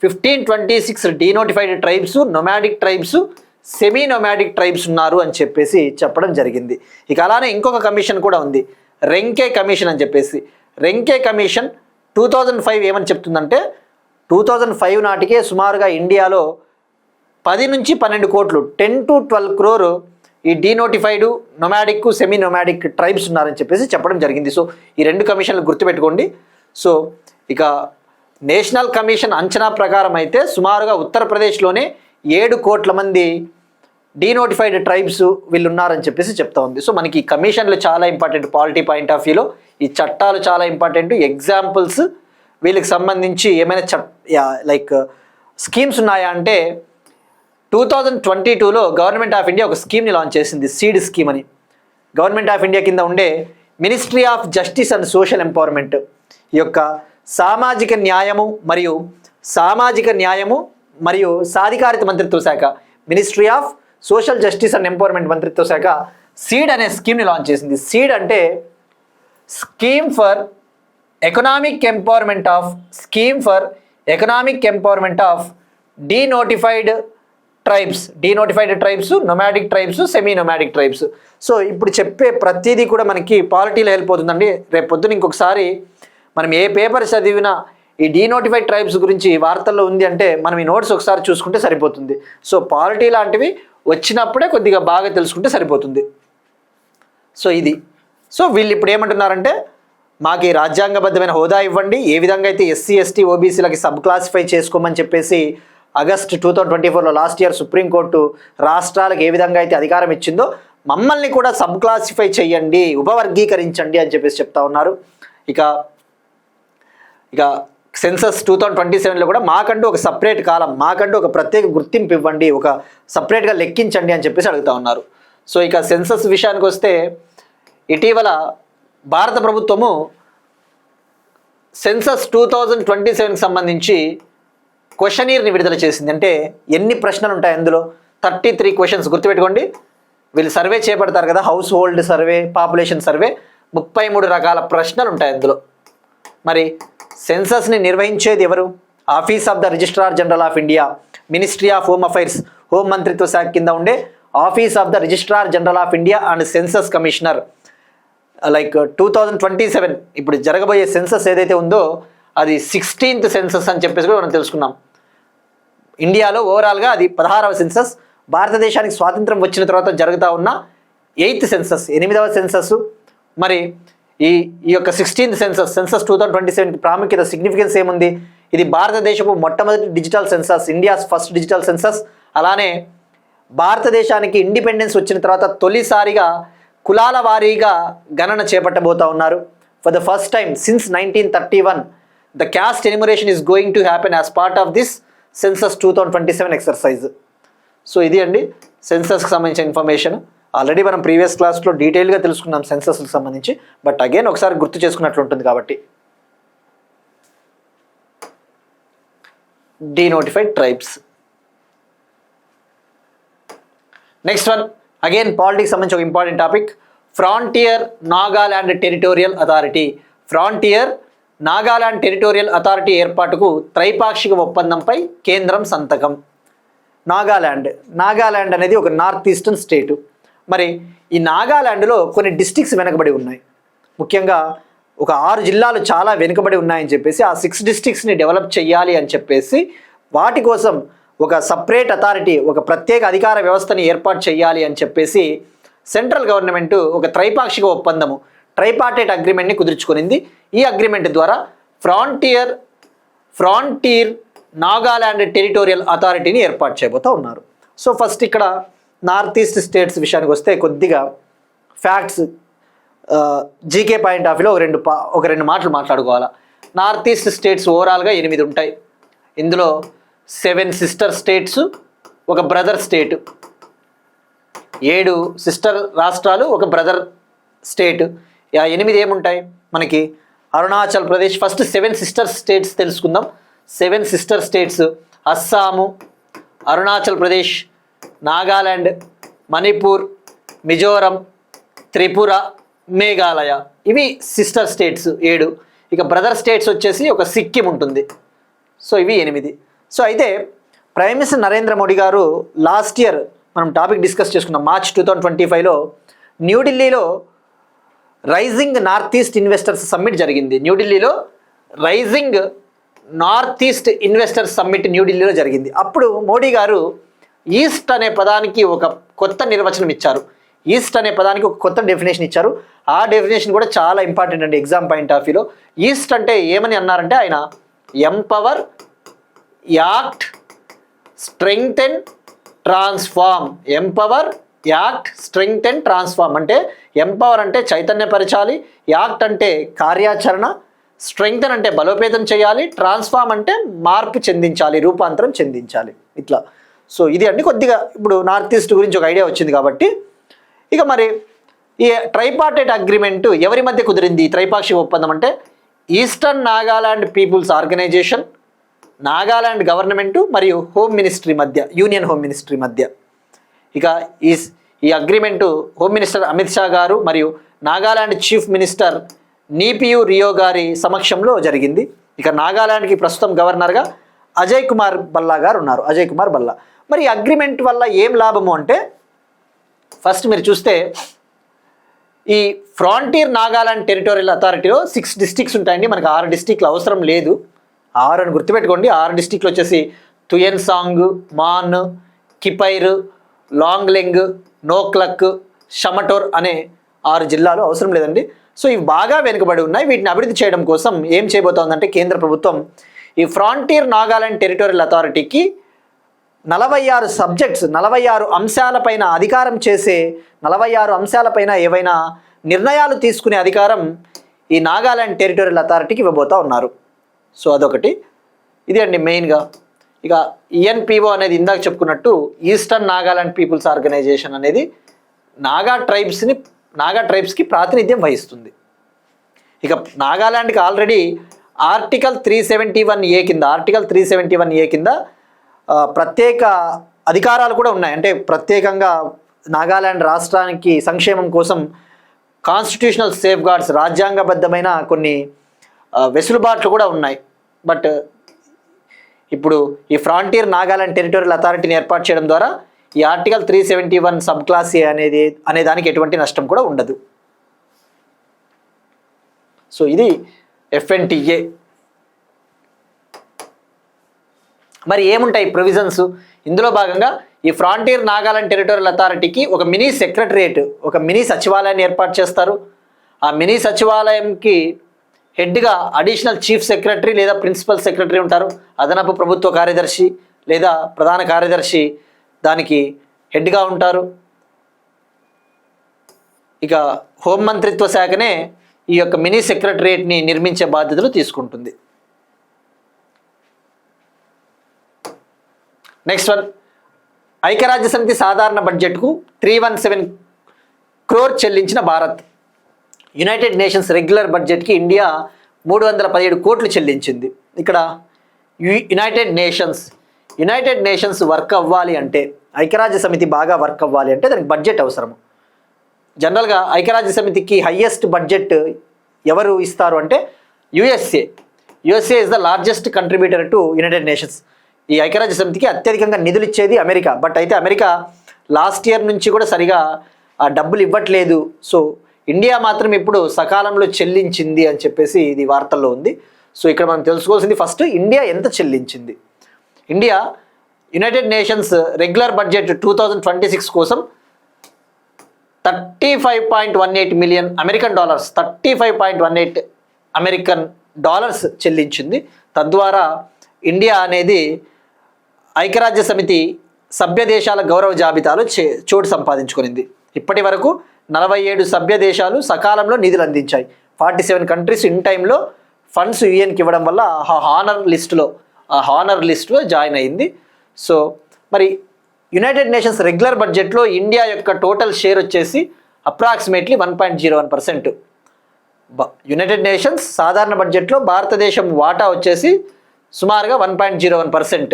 1526 denotified tribes, nomadic tribes, semi nomadic tribes ఉన్నారు అని చెప్పేసి చెప్పడం జరిగింది. ఇక అలానే ఇంకొక కమిషన్ కూడా ఉంది, రెంకే కమిషన్ అని చెప్పేసి. రెంకే కమిషన్ 2005 ఏమని చెప్తుందంటే 2005 నాటికే సుమారుగా ఇండియాలో 10 నుంచి 12 కోట్లు 10 to 12 crore ఈ denotified, nomadic, semi nomadic tribes ఉన్నారని చెప్పేసి చెప్పడం జరిగింది. సో ఈ 2 కమిషన్లు గుర్తుపెట్టుకోండి. సో ఇక నేషనల్ కమిషన్ అంచనా ప్రకారం అయితే సుమారుగా ఉత్తరప్రదేశ్లోనే 7 కోట్ల మంది డీనోటిఫైడ్ ట్రైబ్స్ వీళ్ళు ఉన్నారని చెప్పేసి చెప్తా ఉంది. సో మనకి ఈ కమిషన్లు చాలా ఇంపార్టెంట్ పాలిటీ పాయింట్ ఆఫ్ వ్యూలో. ఈ చట్టాలు చాలా ఇంపార్టెంట్. ఎగ్జాంపుల్స్ వీళ్ళకి సంబంధించి ఏమైనా లైక్ స్కీమ్స్ ఉన్నాయా అంటే 2022లో గవర్నమెంట్ ఆఫ్ ఇండియా ఒక స్కీమ్ని లాంచ్ చేసింది, సీడ్ స్కీమ్ అని. గవర్నమెంట్ ఆఫ్ ఇండియా కింద ఉండే ministry of justice and social empowerment ఈ యొక్క సామాజిక న్యాయము మరియు సాధికారిత మంత్రిత్వ శాఖ, ministry of social justice and empowerment మంత్రిత్వ శాఖ సీడ్ అనే స్కీమ్ని లాంచ్ చేసింది. సీడ్ అంటే scheme for economic empowerment of denotified tribes, nomadic tribes, semi nomadic tribes. So ఇప్పుడు చెప్పే ప్రతిదీ కూడా మనకి పాలిటీలో హెల్ప్ అవుతుందండి. రేపు పొద్దున ఇంకొకసారి మనం ఏ పేపర్ చదివినా ఈ డీనోటిఫైడ్ ట్రైబ్స్ గురించి వార్తల్లో ఉంది అంటే మనం ఈ నోట్స్ ఒకసారి చూసుకుంటే సరిపోతుంది. సో పాలిటీ లాంటివి వచ్చినప్పుడే కొద్దిగా బాగా తెలుసుకుంటే సరిపోతుంది. సో ఇది. సో వీళ్ళు ఇప్పుడు ఏమంటున్నారంటే మాకు ఈ రాజ్యాంగబద్ధమైన హోదా ఇవ్వండి, ఏ విధంగా అయితే ఎస్సీ ఎస్టీ ఓబీసీలకి సబ్ క్లాసిఫై చేసుకోమని చెప్పేసి ఆగస్ట్ 2024లో లాస్ట్ ఇయర్ సుప్రీంకోర్టు రాష్ట్రాలకు ఏ విధంగా అయితే అధికారం ఇచ్చిందో మమ్మల్ని కూడా సబ్ క్లాసిఫై చేయండి, ఉపవర్గీకరించండి అని చెప్పేసి చెప్తా ఉన్నారు. ఇక సెన్సస్ 2027లో కూడా మాకంటూ ఒక సపరేట్ కాలం, మాకంటూ ఒక ప్రత్యేక గుర్తింపు ఇవ్వండి, ఒక సపరేట్గా లెక్కించండి అని చెప్పేసి అడుగుతా ఉన్నారు. సో ఇక సెన్సస్ విషయానికి వస్తే ఇటీవల భారత ప్రభుత్వము సెన్సస్ 2027కి సంబంధించి క్వశ్చనీర్ని విడుదల చేసింది. అంటే ఎన్ని ప్రశ్నలు ఉంటాయి అందులో? 33 క్వశ్చన్స్. గుర్తుపెట్టుకోండి, వీళ్ళు సర్వే చేపడతారు కదా, house hold survey, population survey, 33 రకాల ప్రశ్నలు ఉంటాయి అందులో. మరి సెన్సస్ని నిర్వహించేది ఎవరు? Office of the registrar general of India, ministry of home affairs, home మంత్రిత్వ శాఖ కింద ఉండే office of the registrar general of India and census commissioner. Like 2027 ఇప్పుడు జరగబోయే సెన్సస్ ఏదైతే ఉందో అది 16th సెన్సస్ అని చెప్పేసి కూడా మనం తెలుసుకున్నాం. ఇండియాలో ఓవరాల్గా అది 16వ సెన్సస్. భారతదేశానికి స్వాతంత్రం వచ్చిన తర్వాత జరుగుతూ ఉన్న 8th సెన్సస్, 8వ సెన్సస్. మరి ఈ యొక్క 16th సెన్సస్ 2027 ప్రాముఖ్యత, సిగ్నిఫికెన్స్ ఏముంది? ఇది భారతదేశపు మొట్టమొదటి digital census, India's first digital census. అలానే భారతదేశానికి ఇండిపెండెన్స్ వచ్చిన తర్వాత తొలిసారిగా కులాల వారీగా గణన చేపట్టబోతా ఉన్నారు. For the first time since 1931 the cast enumeration is going to happen as part of this census 2027 exercise. So ఇది అండి సెన్సస్కి సంబంధించిన ఇన్ఫర్మేషన్. ఆల్రెడీ మనం ప్రీవియస్ క్లాస్లో డీటెయిల్గా తెలుసుకున్నాం సెన్సస్కి సంబంధించి, బట్ అగైన్ ఒకసారి గుర్తు చేసుకున్నట్లు ఉంటుంది కాబట్టి. Denotified tribes. Next one again politics సంబంధించి ఒక important topic. Frontier Nagaland territorial authority. Frontier Nagaland territorial authority ఏర్పాటుకు త్రైపాక్షిక ఒప్పందంపై కేంద్రం సంతకం. నాగాలాండ్ అనేది ఒక నార్త్ ఈస్టర్న్ స్టేటు. మరి ఈ నాగాలాండ్లో కొన్ని డిస్ట్రిక్ట్స్ వెనుకబడి ఉన్నాయి. ముఖ్యంగా ఒక 6 జిల్లాలు చాలా వెనుకబడి ఉన్నాయని చెప్పేసి ఆ 6 డిస్ట్రిక్ట్స్ని డెవలప్ చేయాలి అని చెప్పేసి వాటి కోసం ఒక సపరేట్ అథారిటీ, ఒక ప్రత్యేక అధికార వ్యవస్థని ఏర్పాటు చేయాలి అని చెప్పేసి సెంట్రల్ గవర్నమెంట్ ఒక త్రైపాక్షిక ఒప్పందము, ట్రైపార్టైట్ అగ్రిమెంట్ని కుదుర్చుకునింది. ఈ అగ్రిమెంట్ ద్వారా ఫ్రాంటీర్ నాగాలాండ్ టెరిటోరియల్ అథారిటీని ఏర్పాటు చేయబోతూ ఉన్నారు. సో ఫస్ట్ ఇక్కడ నార్త్ ఈస్ట్ స్టేట్స్ విషయానికి వస్తే కొద్దిగా ఫ్యాక్ట్స్ జీకే పాయింట్ ఆఫ్ వ్యూలో ఒక రెండు మాటలు మాట్లాడుకోవాలా. నార్త్ ఈస్ట్ స్టేట్స్ ఓవరాల్గా 8 ఉంటాయి. ఇందులో 7 సిస్టర్ స్టేట్స్, ఒక బ్రదర్ స్టేట్. 7 సిస్టర్ రాష్ట్రాలు, ఒక బ్రదర్ స్టేట్. 8 ఏముంటాయి మనకి? Arunachal Pradesh. First 7 sister states తెలుసుకుందాం. 7 సిస్టర్ స్టేట్స్ అస్సాము, అరుణాచల్ ప్రదేశ్, నాగాలాండ్, మణిపూర్, మిజోరం, త్రిపుర, మేఘాలయ. ఇవి సిస్టర్ స్టేట్స్ 7. ఇక బ్రదర్ స్టేట్స్ వచ్చేసి ఒక సిక్కిం ఉంటుంది. సో ఇవి 8. సో అయితే ప్రైమ్ మినిస్టర్ నరేంద్ర మోడీ గారు లాస్ట్ ఇయర్ మనం టాపిక్ డిస్కస్ చేసుకున్నాం, మార్చ్ 2025లో న్యూఢిల్లీలో rising north east investors summit జరిగింది. న్యూఢిల్లీలో rising north east investors summit న్యూఢిల్లీలో జరిగింది. అప్పుడు మోడీ గారు ఈస్ట్ అనే పదానికి ఒక కొత్త నిర్వచనం ఇచ్చారు. ఈస్ట్ అనే పదానికి ఒక కొత్త డెఫినేషన్ ఇచ్చారు. ఆ డెఫినేషన్ కూడా చాలా ఇంపార్టెంట్ అండి ఎగ్జామ్ పాయింట్ ఆఫ్ వ్యూలో. ఈస్ట్ అంటే ఏమని అన్నారంటే ఆయన empower, act, strengthen, transform. Empower, act, strengthen, transform. అంటే ఎంపవర్ అంటే చైతన్యపరచాలి, యాక్ట్ అంటే కార్యాచరణ, స్ట్రెంగ్తెన్ అంటే బలోపేతం చేయాలి, ట్రాన్స్ఫార్మ్ అంటే మార్పు చెందించాలి, రూపాంతరం చెందించాలి. ఇట్లా. సో ఇది అండి కొద్దిగా ఇప్పుడు నార్త్ ఈస్ట్ గురించి ఒక ఐడియా వచ్చింది కాబట్టి. ఇక మరి ఈ ట్రైపార్టైట్ అగ్రిమెంట్ ఎవరి మధ్య కుదిరింది? త్రైపాక్షిక ఒప్పందం అంటే eastern Nagaland people's organisation, Nagaland government మరియు హోమ్ మినిస్ట్రీ మధ్య, యూనియన్ హోమ్ మినిస్ట్రీ మధ్య. ఇక ఈ agreement home minister Amit Shah గారు మరియు నాగాలాండ్ చీఫ్ మినిస్టర్ నీపియు రియో గారి సమక్షంలో జరిగింది. ఇక నాగాలాండ్కి ప్రస్తుతం గవర్నర్గా అజయ్ కుమార్ భల్లా గారు ఉన్నారు. అజయ్ కుమార్ భల్లా. మరి ఈ అగ్రిమెంట్ వల్ల ఏం లాభము అంటే ఫస్ట్ మీరు చూస్తే ఈ ఫ్రాంటియర్ నాగాలాండ్ టెరిటోరియల్ అథారిటీలో 6 డిస్ట్రిక్ట్స్ ఉంటాయండి. మనకు 6 డిస్ట్రిక్ట్లు అవసరం లేదు. 6 అని గుర్తుపెట్టుకోండి. 6 డిస్ట్రిక్ట్లు వచ్చేసి తుయెన్ సాంగ్, మాన్, కిపైర్, లాంగ్లెంగ్, నోక్లక్, షమటోర్ అనే 6 జిల్లాలు అవసరం లేదండి. సో ఇవి బాగా వెనుకబడి ఉన్నాయి. వీటిని అభివృద్ధి చేయడం కోసం ఏం చేయబోతోందంటే కేంద్ర ప్రభుత్వం ఈ ఫ్రాంటియర్ నాగాలాండ్ టెరిటోరియల్ అథారిటీకి 46 సబ్జెక్ట్స్, 46 అంశాలపైన అధికారం చేసే, 46 అంశాలపైన ఏవైనా నిర్ణయాలు తీసుకునే అధికారం ఈ నాగాలాండ్ టెరిటోరియల్ అథారిటీకి ఇవ్వబోతా ఉన్నారు. సో అదొకటి. ఇది అండి మెయిన్గా. ఇక ఈఎన్పిఓ అనేది ఇందాక చెప్పుకున్నట్టు ఈస్టర్న్ నాగాలాండ్ పీపుల్స్ ఆర్గనైజేషన్ అనేది నాగా ట్రైబ్స్కి ప్రాతినిధ్యం వహిస్తుంది. ఇక నాగాలాండ్కి ఆల్రెడీ ఆర్టికల్ 371A కింద ప్రత్యేక అధికారాలు కూడా ఉన్నాయి. అంటే ప్రత్యేకంగా నాగాలాండ్ రాష్ట్రానికి సంక్షేమం కోసం కాన్స్టిట్యూషనల్ సేఫ్ గార్డ్స్, రాజ్యాంగబద్ధమైన కొన్ని వెసులుబాట్లు కూడా ఉన్నాయి. బట్ ఇప్పుడు ఈ ఫ్రాంటియర్ నాగాలాండ్ టెరిటోరియల్ అథారిటీని ఏర్పాటు చేయడం ద్వారా ఈ ఆర్టికల్ 371 సబ్ క్లాస్ ఏ అనే దానికి ఎటువంటి నష్టం కూడా ఉండదు. సో ఇది FNTA. మరి ఏముంటాయి ప్రొవిజన్స్? ఇందులో భాగంగా ఈ ఫ్రాంటియర్ నాగాలాండ్ టెరిటోరియల్ అథారిటీకి ఒక మినీ సెక్రటరియేట్, ఒక మినీ సచివాలయాన్ని ఏర్పాటు చేస్తారు. ఆ మినీ సచివాలయంకి హెడ్గా అడిషనల్ చీఫ్ సెక్రటరీ లేదా ప్రిన్సిపల్ సెక్రటరీ ఉంటారు. అదనపు ప్రభుత్వ కార్యదర్శి లేదా ప్రధాన కార్యదర్శి దానికి హెడ్గా ఉంటారు. ఇక హోంమంత్రిత్వ శాఖనే ఈ యొక్క మినీ సెక్రటరియట్ని నిర్మించే బాధ్యతలు తీసుకుంటుంది. నెక్స్ట్ వన్, ఐక్యరాజ్య సమితి సాధారణ బడ్జెట్కు 317 crore చెల్లించిన భారత్. యునైటెడ్ నేషన్స్ రెగ్యులర్ బడ్జెట్కి ఇండియా 317 కోట్లు చెల్లించింది. ఇక్కడ యునైటెడ్ నేషన్స్ వర్క్ అవ్వాలి అంటే, ఐక్యరాజ్య సమితి బాగా వర్క్ అవ్వాలి అంటే దానికి బడ్జెట్ అవసరము. జనరల్గా ఐక్యరాజ్య సమితికి హయ్యెస్ట్ బడ్జెట్ ఎవరు ఇస్తారు అంటే USA is the largest contributor to United nations. ఈ ఐక్యరాజ్య సమితికి అత్యధికంగా నిధులు ఇచ్చేది అమెరికా. బట్ అయితే అమెరికా లాస్ట్ ఇయర్ నుంచి కూడా సరిగా ఆ డబ్బులు ఇవ్వట్లేదు. సో ఇండియా మాత్రం ఇప్పుడు సకాలంలో చెల్లించింది అని చెప్పేసి ఇది వార్తల్లో ఉంది. సో ఇక్కడ మనం తెలుసుకోవాల్సింది ఫస్ట్ ఇండియా ఎంత చెల్లించింది. India United Nations regular budget 2026 కోసం $35.18 million American dollars 35.18 American dollars చెల్లించింది. తద్వారా ఇండియా అనేది ఐక్యరాజ్య సమితి సభ్య దేశాల గౌరవ జాబితాలో చోటు సంపాదించుకునింది. ఇప్పటి వరకు 47 సభ్య దేశాలు సకాలంలో నిధులు అందించాయి. 47 కంట్రీస్ ఇన్ టైంలో ఫండ్స్ యుఎన్కి ఇవ్వడం వల్ల ఆ హానర్ లిస్ట్లో జాయిన్ అయింది. సో మరి యునైటెడ్ నేషన్స్ రెగ్యులర్ బడ్జెట్లో ఇండియా యొక్క టోటల్ షేర్ వచ్చేసి అప్రాక్సిమేట్లీ 1.01%. యునైటెడ్ నేషన్స్ సాధారణ బడ్జెట్లో భారతదేశం వాటా వచ్చేసి సుమారుగా 1.01%.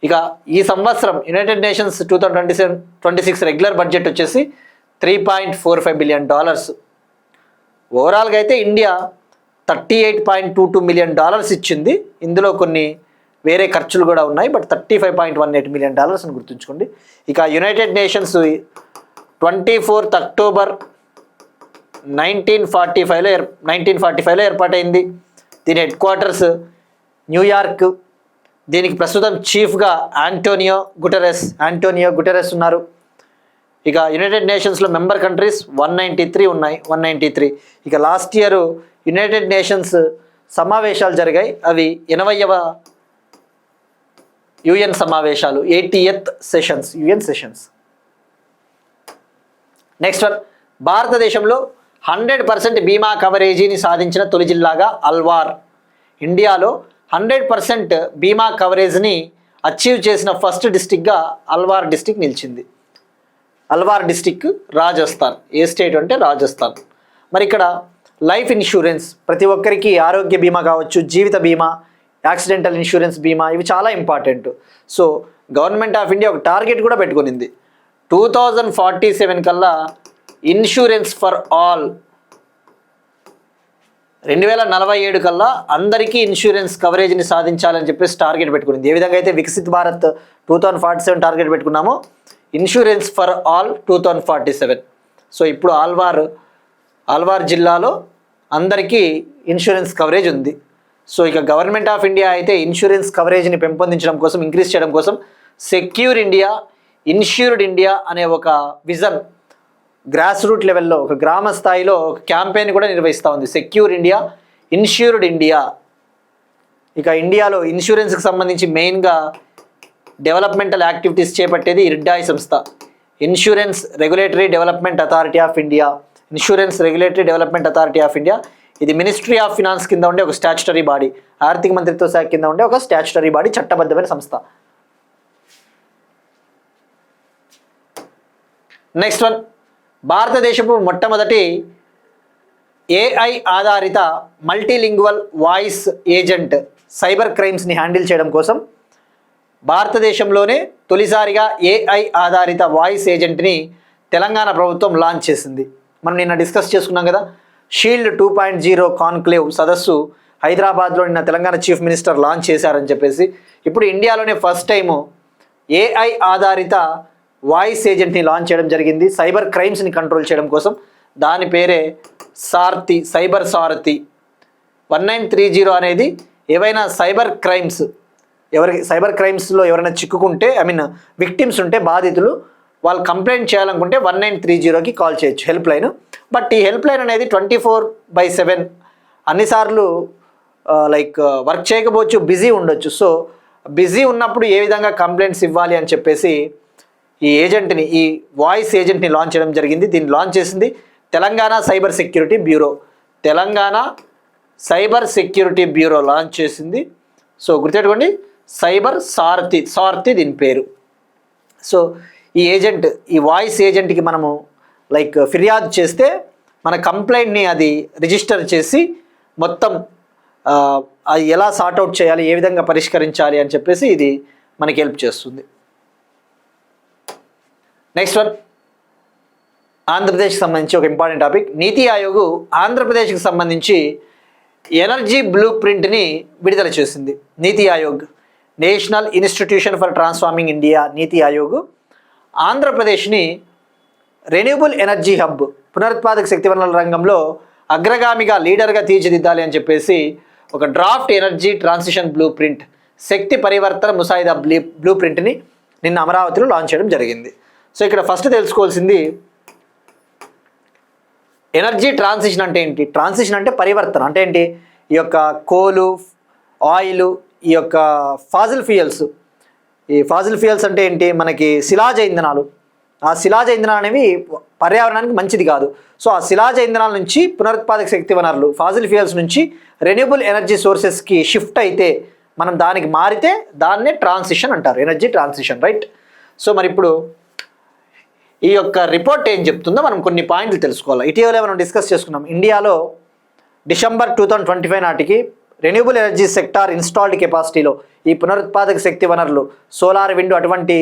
ఇక ఈ సంవత్సరం యునైటెడ్ నేషన్స్ 2026 రెగ్యులర్ బడ్జెట్ వచ్చేసి $3.45 బిలియన్. ఓవరాల్గా అయితే ఇండియా $38.22 మిలియన్ ఇచ్చింది. ఇందులో కొన్ని వేరే ఖర్చులు కూడా ఉన్నాయి. బట్ $35.18 మిలియన్ అని గుర్తుంచుకోండి. ఇక యునైటెడ్ నేషన్స్ 24 అక్టోబర్ 1945లో ఏర్పాటైంది. దీని హెడ్ క్వార్టర్స్ న్యూయార్క్. దీనికి ప్రస్తుతం చీఫ్గా ఆంటోనియో గుటెరెస్ ఉన్నారు. ఇక యునైటెడ్ నేషన్స్లో మెంబర్ కంట్రీస్ 193 ఉన్నాయి. 193. ఇక లాస్ట్ ఇయర్ యునైటెడ్ నేషన్స్ సమావేశాలు జరిగాయి. అవి 80వ యుఎన్ సమావేశాలు, 80th sessions, UN sessions. Next one, భారతదేశంలో 100% బీమా కవరేజీని సాధించిన తొలి జిల్లాగా అల్వార్. ఇండియాలో 100% బీమా కవరేజ్ని అచీవ్ చేసిన ఫస్ట్ డిస్టిక్గా అల్వార్ డిస్టిక్ నిలిచింది. అల్వార్ డిస్టిక్ రాజస్థాన్. ఏ స్టేట్ అంటే రాజస్థాన్. మరి ఇక్కడ లైఫ్ ఇన్సూరెన్స్ ప్రతి ఒక్కరికి ఆరోగ్య బీమా కావచ్చు, జీవిత బీమా, యాక్సిడెంటల్ ఇన్సూరెన్స్ బీమా, ఇవి చాలా important. So government of India ఒక టార్గెట్ కూడా పెట్టుకునింది. 2047 కల్లా ఇన్సూరెన్స్ ఫర్ ఆల్, 2047 కల్లా అందరికీ ఇన్సూరెన్స్ కవరేజ్ని సాధించాలని చెప్పేసి టార్గెట్ పెట్టుకునింది. ఏ విధంగా అయితే వికసిత్ భారత్ 2047 టార్గెట్ పెట్టుకున్నామో ఇన్సూరెన్స్ ఫర్ ఆల్ 2047. సో ఇప్పుడు ఆల్వార్ జిల్లాలో అందరికీ ఇన్సూరెన్స్ కవరేజ్ ఉంది. సో ఇక గవర్నమెంట్ ఆఫ్ ఇండియా అయితే ఇన్సూరెన్స్ కవరేజ్ని పెంపొందించడం కోసం, ఇంక్రీజ్ చేయడం కోసం సెక్యూర్ ఇండియా, ఇన్సూర్డ్ ఇండియా అనే ఒక విజన్ గ్రాస్ రూట్ లెవెల్లో, ఒక గ్రామ స్థాయిలో ఒక క్యాంపెయిన్ కూడా నిర్వహిస్తూ ఉంది. Secure India, insured India. ఇక ఇండియాలో ఇన్సూరెన్స్కి సంబంధించి మెయిన్గా డెవలప్మెంటల్ యాక్టివిటీస్ చేపట్టేది ఇర్డాయ్ సంస్థ, insurance regulatory development authority of India. ఇది మినిస్ట్రీ ఆఫ్ ఫినాన్స్ కింద ఉండే ఒక స్టాచ్యుటరీ బాడీ, ఆర్థిక మంత్రిత్వ శాఖ కింద ఉండే ఒక స్టాచ్యుటరీ బాడీ, చట్టబద్ధమైన సంస్థ. నెక్స్ట్ వన్, భారతదేశపు మొట్టమొదటి ఏఐ ఆధారిత మల్టీలింగ్వల్ వాయిస్ ఏజెంట్ సైబర్ క్రైమ్స్ని హ్యాండిల్ చేయడం కోసం భారతదేశంలోనే తొలిసారిగా ఏఐ ఆధారిత వాయిస్ ఏజెంట్ని తెలంగాణ ప్రభుత్వం లాంచ్ చేసింది. మనం నిన్న డిస్కస్ చేసుకున్నాం కదా, షీల్డ్ 2.0 కాన్క్లేవ్ సదస్సు హైదరాబాద్లో నిన్న తెలంగాణ చీఫ్ మినిస్టర్ లాంచ్ చేశారని చెప్పేసి. ఇప్పుడు ఇండియాలోనే ఫస్ట్ టైము ఏఐ ఆధారిత వాయిస్ ఏజెంట్ని లాంచ్ చేయడం జరిగింది సైబర్ క్రైమ్స్ని కంట్రోల్ చేయడం కోసం. దాని పేరే సారథి, సైబర్ సారథి. 1930 అనేది ఏవైనా సైబర్ క్రైమ్స్లో ఎవరైనా చిక్కుకుంటే, విక్టిమ్స్ ఉంటే, బాధితులు, వాళ్ళు కంప్లైంట్ చేయాలనుకుంటే 1930కి కాల్ చేయొచ్చు, హెల్ప్ లైన్. బట్ ఈ హెల్ప్ లైన్ అనేది 24/7 అన్నిసార్లు వర్క్ చేయకపోవచ్చు, బిజీ ఉండొచ్చు. సో బిజీ ఉన్నప్పుడు ఏ విధంగా కంప్లైంట్స్ ఇవ్వాలి అని చెప్పేసి ఈ ఏజెంట్ని, ఈ వాయిస్ ఏజెంట్ని లాంచ్ చేయడం జరిగింది. దీన్ని లాంచ్ చేసింది Telangana cyber security bureau. Telangana cyber security bureau launch చేసింది. సో గుర్తుపెట్టుకోండి, సైబర్ సారథి దీని పేరు. సో ఈ ఏజెంట్, ఈ వాయిస్ ఏజెంట్కి మనము ఫిర్యాదు చేస్తే మన కంప్లైంట్ని అది రిజిస్టర్ చేసి మొత్తం అది ఎలా సార్ట్అవుట్ చేయాలి, ఏ విధంగా పరిష్కరించాలి అని చెప్పేసి ఇది మనకి హెల్ప్ చేస్తుంది. నెక్స్ట్ వన్, ఆంధ్రప్రదేశ్కి సంబంధించి ఒక ఇంపార్టెంట్ టాపిక్. నీతి ఆయోగ్ ఆంధ్రప్రదేశ్కి సంబంధించి ఎనర్జీ బ్లూ ప్రింట్ని విడుదల చేసింది. నీతి Aayog, national institution for transforming India, నీతి ఆయోగ్ ఆంధ్రప్రదేశ్ని రెన్యూబుల్ ఎనర్జీ హబ్, పునరుత్పాదక శక్తి వనరుల రంగంలో అగ్రగామిగా లీడర్గా తీర్చిదిద్దాలి అని చెప్పేసి ఒక draft energy transition blueprint, శక్తి పరివర్తన ముసాయిదా బ్లూ ప్రింట్ని నిన్న అమరావతిలో లాంచ్ చేయడం జరిగింది. సో ఇక్కడ ఫస్ట్ తెలుసుకోవాల్సింది ఎనర్జీ ట్రాన్సిషన్ అంటే ఏంటి. ట్రాన్సిషన్ అంటే పరివర్తన అంటే ఏంటి. ఈ యొక్క కోలు, ఆయిల్, ఈ యొక్క ఫాజిల్ ఫ్యూయల్స్, ఈ ఫాజిల్ ఫ్యూయల్స్ అంటే ఏంటి, మనకి శిలాజ ఇంధనాలు. ఆ శిలాజ ఇంధనాలు అనేవి పర్యావరణానికి మంచిది కాదు. సో ఆ శిలాజ ఇంధనాల నుంచి పునరుత్పాదక శక్తి వనరులు, ఫాజిల్ ఫ్యూయల్స్ నుంచి రెన్యూబుల్ ఎనర్జీ సోర్సెస్కి షిఫ్ట్ అయితే, మనం దానికి మారితే దాన్నే ట్రాన్సిషన్ అంటారు, ఎనర్జీ ట్రాన్సిషన్, రైట్. సో మరి ఇప్పుడు ఈ యొక్క రిపోర్ట్ ఏం చెప్తుందో మనం కొన్ని పాయింట్లు తెలుసుకోవాలి. ఇటీవలే మనం డిస్కస్ చేసుకున్నాం. ఇండియాలో డిసెంబర్ 2025 నాటికి రెన్యూబుల్ ఎనర్జీ సెక్టార్ ఇన్స్టాల్డ్ కెపాసిటీలో, ఈ పునరుత్పాదక శక్తి వనరులు, సోలార్, విండ్, అటువంటి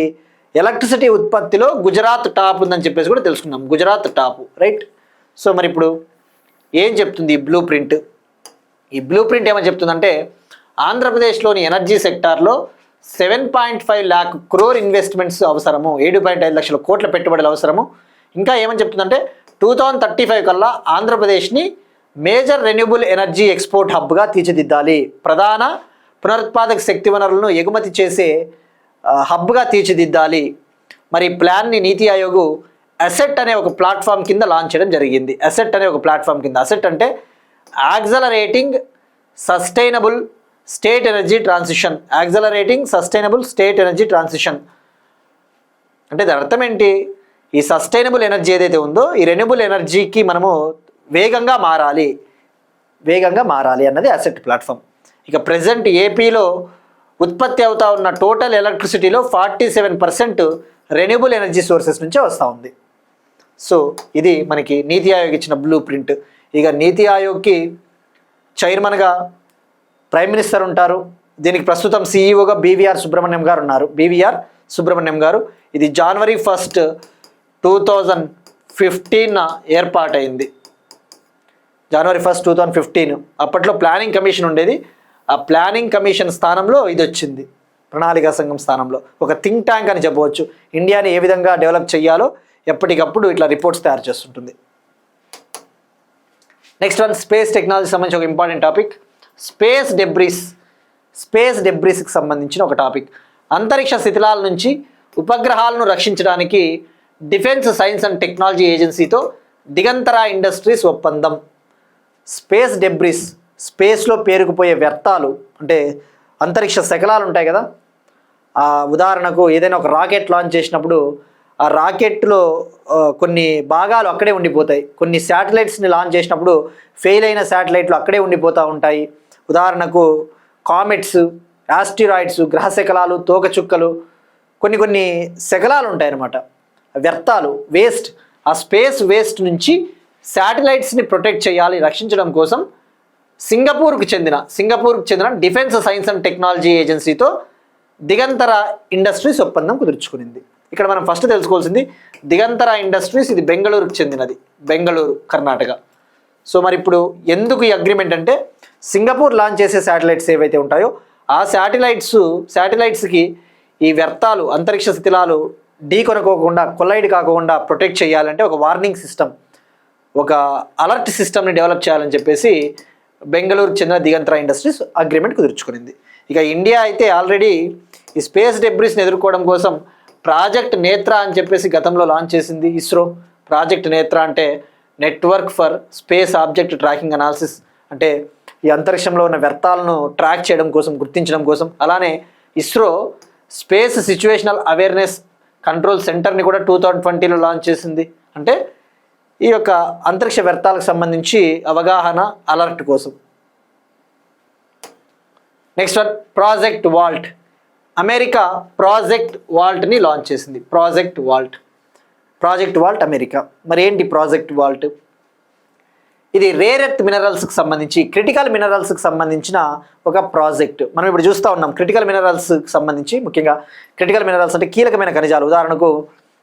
ఎలక్ట్రిసిటీ ఉత్పత్తిలో గుజరాత్ టాప్ ఉందని చెప్పేసి కూడా తెలుసుకున్నాం. Gujarat top, right. సో మరి ఇప్పుడు ఏం చెప్తుంది ఈ బ్లూ ప్రింట్. ఈ బ్లూ ప్రింట్ ఏమని చెప్తుందంటే, ఆంధ్రప్రదేశ్లోని ఎనర్జీ సెక్టార్లో 7.5 lakh crore ఇన్వెస్ట్మెంట్స్ అవసరము, 7.5 లక్షల కోట్ల పెట్టుబడులు అవసరము. ఇంకా ఏమని చెప్తుందంటే 2035 కల్లా ఆంధ్రప్రదేశ్ని మేజర్ రెన్యూబుల్ ఎనర్జీ ఎక్స్పోర్ట్ హబ్గా తీర్చిదిద్దాలి, ప్రధాన పునరుత్పాదక శక్తి వనరులను ఎగుమతి చేసే హబ్గా తీర్చిదిద్దాలి. మరి ప్లాన్ని నీతి ఆయోగ్ అసెట్ అనే ఒక ప్లాట్ఫామ్ కింద లాంచ్ చేయడం జరిగింది. అసెట్ అనే ఒక ప్లాట్ఫామ్ కింద, అసెట్ అంటే accelerating sustainable state energy transition, accelerating sustainable state energy transition అంటే దాని అర్థం ఏంటి. ఈ సస్టైనబుల్ ఎనర్జీ ఏదైతే ఉందో, ఈ రెన్యూబుల్ ఎనర్జీకి మనము వేగంగా మారాలి అన్నది అసెట్ ప్లాట్ఫామ్. ఇక ప్రజెంట్ ఏపీలో ఉత్పత్తి అవుతా ఉన్న టోటల్ ఎలక్ట్రిసిటీలో 47% రెన్యూబుల్ ఎనర్జీ సోర్సెస్ నుంచే వస్తూ ఉంది. సో ఇది మనకి నీతి ఆయోగ్ ఇచ్చిన బ్లూ ప్రింట్. ఇక నీతి ఆయోగ్కి చైర్మన్గా ప్రైమ్ మినిస్టర్ ఉంటారు. దీనికి ప్రస్తుతం సీఈఓగా బీవీఆర్ సుబ్రహ్మణ్యం గారు ఉన్నారు. బీవీఆర్ సుబ్రహ్మణ్యం గారు. ఇది January 1, 2015 ఏర్పాటైంది. January 1, 2015. అప్పట్లో ప్లానింగ్ కమిషన్ ఉండేది. ఆ ప్లానింగ్ కమిషన్ స్థానంలో ఇది వచ్చింది, ప్రణాళికా సంఘం స్థానంలో. ఒక థింక్ ట్యాంక్ అని చెప్పవచ్చు. ఇండియాని ఏ విధంగా డెవలప్ చేయాలో ఎప్పటికప్పుడు ఇట్లా రిపోర్ట్స్ తయారు చేస్తుంటుంది. నెక్స్ట్ వన్, స్పేస్ టెక్నాలజీ సంబంధించి ఒక ఇంపార్టెంట్ టాపిక్. స్పేస్ డెబ్రిస్కి సంబంధించిన ఒక టాపిక్. అంతరిక్ష శిథిలాల నుంచి ఉపగ్రహాలను రక్షించడానికి డిఫెన్స్ సైన్స్ అండ్ టెక్నాలజీ ఏజెన్సీతో దిగంతరా ఇండస్ట్రీస్ ఒప్పందం. స్పేస్ డెబ్రిస్, స్పేస్లో పేరుకుపోయే వ్యర్థాలు అంటే అంతరిక్ష శకలాలు ఉంటాయి కదా. ఉదాహరణకు ఏదైనా ఒక రాకెట్ లాంచ్ చేసినప్పుడు ఆ రాకెట్లో కొన్ని భాగాలు అక్కడే ఉండిపోతాయి. కొన్ని శాటిలైట్స్ని లాంచ్ చేసినప్పుడు ఫెయిల్ అయిన శాటిలైట్లు అక్కడే ఉండిపోతూ ఉంటాయి. ఉదాహరణకు కామెట్స్, యాస్టిరాయిడ్స్, గ్రహ శకలాలు, తోకచుక్కలు, కొన్ని శకలాలు ఉంటాయన్నమాట, వ్యర్థాలు, వేస్ట్. ఆ స్పేస్ వేస్ట్ నుంచి శాటిలైట్స్ని ప్రొటెక్ట్ చేయాలి, రక్షించడం కోసం సింగపూర్కు చెందిన డిఫెన్స్ సైన్స్ అండ్ టెక్నాలజీ ఏజెన్సీతో దిగంతర ఇండస్ట్రీస్ ఒప్పందం కుదుర్చుకునింది. ఇక్కడ మనం ఫస్ట్ తెలుసుకోవాల్సింది దిగంతర ఇండస్ట్రీస్, ఇది బెంగళూరుకు చెందినది, బెంగళూరు, కర్ణాటక. సో మరి ఇప్పుడు ఎందుకు ఈ అగ్రిమెంట్ అంటే, సింగపూర్ లాంచ్ చేసే శాటిలైట్స్ ఏవైతే ఉంటాయో ఆ శాటిలైట్స్కి ఈ వ్యర్థాలు, అంతరిక్ష శిథిలాలు కొల్లైడ్ కాకుండా ప్రొటెక్ట్ చేయాలంటే ఒక వార్నింగ్ సిస్టమ్, ఒక అలర్ట్ సిస్టమ్ని డెవలప్ చేయాలని చెప్పేసి బెంగళూరుకు చెందిన దిగంతర ఇండస్ట్రీస్ అగ్రిమెంట్ కుదుర్చుకునింది. ఇక ఇండియా అయితే ఆల్రెడీ ఈ స్పేస్ డెబ్రిస్ని ఎదుర్కోవడం కోసం ప్రాజెక్ట్ నేత్ర అని చెప్పేసి గతంలో లాంచ్ చేసింది ఇస్రో. ప్రాజెక్ట్ నేత్ర అంటే network for space object tracking analysis అంటే ఈ అంతరిక్షంలో ఉన్న వ్యర్థాలను ట్రాక్ చేయడం కోసం, గుర్తించడం కోసం. అలానే ISRO space situational awareness control సెంటర్ని కూడా 2020లో లాంచ్ చేసింది. అంటే ఈ యొక్క అంతరిక్ష వ్యర్థాలకు సంబంధించి అవగాహన, అలర్ట్ కోసం. Next one project vault. America project వాల్ట్ని లాంచ్ చేసింది. Project vault America. మరి ఏంటి ప్రాజెక్ట్ వాల్ట్? ఇది రేర్ ఎర్త్ మినరల్స్కి సంబంధించి, క్రిటికల్ మినరల్స్కి సంబంధించిన ఒక ప్రాజెక్ట్. మనం ఇప్పుడు చూస్తూ ఉన్నాం క్రిటికల్ మినరల్స్కి సంబంధించి. ముఖ్యంగా క్రిటికల్ మినరల్స్ అంటే కీలకమైన ఖనిజాలు. ఉదాహరణకు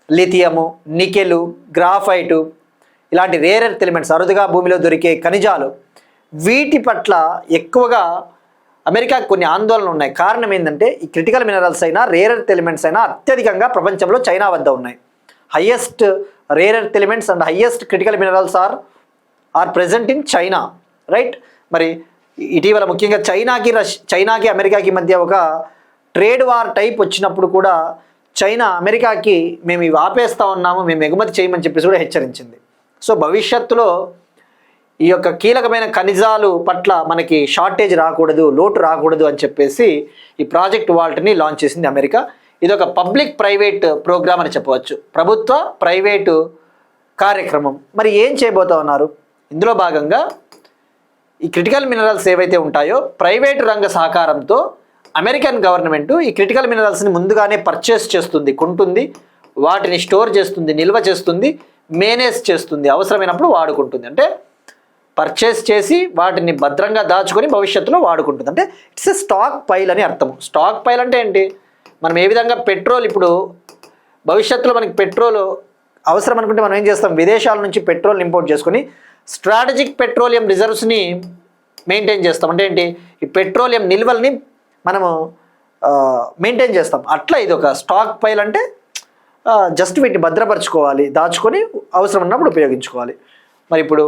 లిథియము, నికెలు, గ్రాఫైటు ఇలాంటి రేర్ ఎర్త్ ఎలిమెంట్స్, అరుదుగా భూమిలో దొరికే ఖనిజాలు. వీటి పట్ల ఎక్కువగా అమెరికాకు కొన్ని ఆందోళనలు ఉన్నాయి. కారణం ఏంటంటే ఈ క్రిటికల్ మినరల్స్ అయినా, రేర్ ఎర్త్ ఎలిమెంట్స్ అయినా అత్యధికంగా ప్రపంచంలో చైనా వద్ద ఉన్నాయి. Highest rare earth elements and highest critical minerals are present in China, right? మరి ఇటీవల ముఖ్యంగా చైనాకి అమెరికాకి మధ్య ఒక ట్రేడ్ వార్ టైప్ వచ్చినప్పుడు కూడా చైనా అమెరికాకి మేము ఇవి ఆపేస్తా ఉన్నాము, మేము ఎగుమతి చేయమని చెప్పేసి కూడా హెచ్చరించింది. సో భవిష్యత్తులో ఈ యొక్క కీలకమైన ఖనిజాలు పట్ల మనకి షార్టేజ్ రాకూడదు, లోటు రాకూడదు అని చెప్పేసి ఈ ప్రాజెక్ట్ వాల్ట్ని లాంచ్ చేసింది అమెరికా. ఇది ఒక పబ్లిక్ ప్రైవేట్ ప్రోగ్రామ్ అని చెప్పవచ్చు, ప్రభుత్వ ప్రైవేటు కార్యక్రమం. మరి ఏం చేయబోతా ఉన్నారు? ఇందులో భాగంగా ఈ క్రిటికల్ మినరల్స్ ఏవైతే ఉంటాయో ప్రైవేటు రంగ సహకారంతో అమెరికన్ గవర్నమెంట్ ఈ క్రిటికల్ మినరల్స్ని ముందుగానే పర్చేస్ చేస్తుంది, కొంటుంది, వాటిని స్టోర్ చేస్తుంది, నిల్వ చేస్తుంది, మేనేజ్ చేస్తుంది, అవసరమైనప్పుడు వాడుకుంటుంది. అంటే పర్చేస్ చేసి వాటిని భద్రంగా దాచుకొని భవిష్యత్తులో వాడుకుంటుంది. అంటే ఇట్స్ ఎ స్టాక్ పైల్ అని అర్థం. స్టాక్ పైల్ అంటే ఏంటి? మనం ఏ విధంగా పెట్రోల్, ఇప్పుడు భవిష్యత్తులో మనకి పెట్రోల్ అవసరం అనుకుంటే మనం ఏం చేస్తాం? విదేశాల నుంచి పెట్రోల్ ఇంపోర్ట్ చేసుకొని స్ట్రాటజిక్ పెట్రోలియం రిజర్వ్స్ని మెయింటైన్ చేస్తాం. అంటే ఏంటి? ఈ పెట్రోలియం నిల్వల్ని మనము మెయింటైన్ చేస్తాం. అట్లా ఇది ఒక స్టాక్ పైల్. అంటే జస్ట్ వీటిని భద్రపరచుకోవాలి, దాచుకొని అవసరం ఉన్నప్పుడు ఉపయోగించుకోవాలి. మరి ఇప్పుడు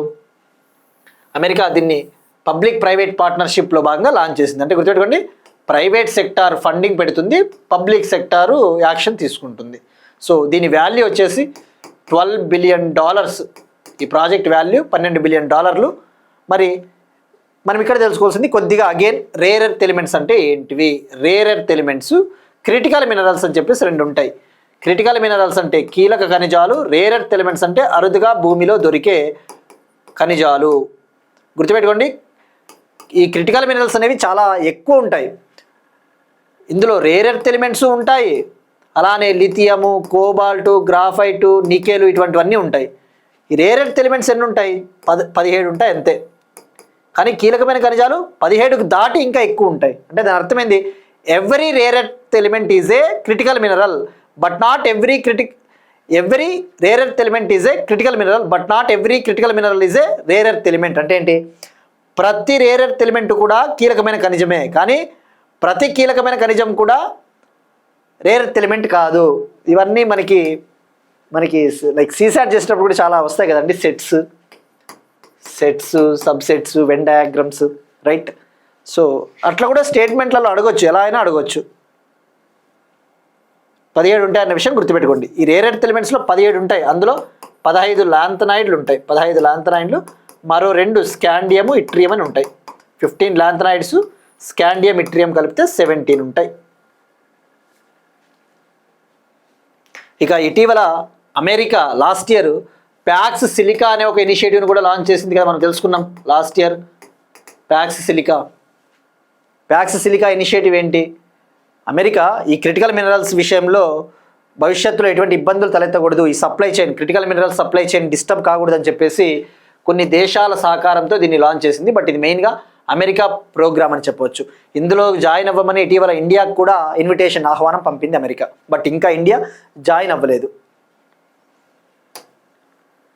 అమెరికా దీన్ని పబ్లిక్ ప్రైవేట్ పార్ట్నర్షిప్లో భాగంగా లాంచ్ చేసింది. అంటే గుర్తుపెట్టుకోండి, ప్రైవేట్ సెక్టార్ ఫండింగ్ పెడుతుంది, పబ్లిక్ సెక్టారు యాక్షన్ తీసుకుంటుంది. సో దీని వాల్యూ వచ్చేసి $12 బిలియన్. ఈ ప్రాజెక్ట్ వాల్యూ $12 బిలియన్. మరి మనం ఇక్కడ తెలుసుకోవాల్సింది కొద్దిగా అగైన్ రేర్ ఎర్త్ ఎలిమెంట్స్ అంటే ఏంటివి? Rare earth elements, critical minerals అని చెప్పేసి రెండు ఉంటాయి. క్రిటికల్ మినరల్స్ అంటే కీలక ఖనిజాలు, రేర్ ఎర్త్ ఎలిమెంట్స్ అంటే అరుదుగా భూమిలో దొరికే ఖనిజాలు. గుర్తుపెట్టుకోండి, ఈ క్రిటికల్ మినరల్స్ అనేవి చాలా ఎక్కువ ఉంటాయి. ఇందులో రేర్ ఎర్త్ ఎలిమెంట్స్ ఉంటాయి, అలానే లిథియము, కోబాల్టు, గ్రాఫైటు, నికెలు ఇటువంటివన్నీ ఉంటాయి. ఈ రేర్ ఎర్త్ ఎలిమెంట్స్ ఎన్ని ఉంటాయి? 17 ఉంటాయి అంతే. కానీ కీలకమైన ఖనిజాలు 17కు దాటి ఇంకా ఎక్కువ ఉంటాయి. అంటే దాని అర్థమైంది, every rare earth element is a critical mineral but not every rare earth element is a critical mineral but not every critical mineral is a rare earth element. అంటే ఏంటి? ప్రతి రేర్ ఎర్త్ ఎలిమెంట్ కూడా కీలకమైన ఖనిజమే, కానీ ప్రతి కీలకమైన ఖనిజం కూడా rare earth element కాదు. ఇవన్నీ మనకి లైక్ సీసాట్ చేసేటప్పుడు కూడా చాలా వస్తాయి కదండి, sets, subsets, Venn diagrams, right? So అట్లా కూడా స్టేట్మెంట్లలో అడగొచ్చు, ఎలా అయినా అడగొచ్చు. 17 ఉంటాయి అన్న విషయం గుర్తుపెట్టుకోండి. ఈ రేర్ ఎర్త్ ఎలిమెంట్స్లో 17 ఉంటాయి. అందులో 15 లాంథనైడ్లు ఉంటాయి, 15 లాంథనైడ్లు, మరో 2 స్కాండియము, ఇట్రియం అని ఉంటాయి. 15 లాంథనైడ్స్, స్కాండియం, ఇట్రియం కలిపితే 17 ఉంటాయి. ఇక ఇటీవల America last year packs silica అనే ఒక ఇనిషియేటివ్ని కూడా లాంచ్ చేసింది కదా, మనం తెలుసుకున్నాం last year. Packs silica initiative ఏంటి? అమెరికా ఈ క్రిటికల్ మినరల్స్ విషయంలో భవిష్యత్తులో ఎటువంటి ఇబ్బందులు తలెత్తకూడదు, ఈ supply chain, critical mineral supply chain disturb కాకూడదు అని చెప్పేసి కొన్ని దేశాల సహకారంతో దీన్ని లాంచ్ చేసింది. బట్ ఇది మెయిన్గా అమెరికా ప్రోగ్రామ్ అని చెప్పవచ్చు. ఇందులో జాయిన్ అవ్వమని ఇటీవల ఇండియాకు కూడా ఇన్విటేషన్, ఆహ్వానం పంపింది అమెరికా. బట్ ఇంకా ఇండియా జాయిన్ అవ్వలేదు.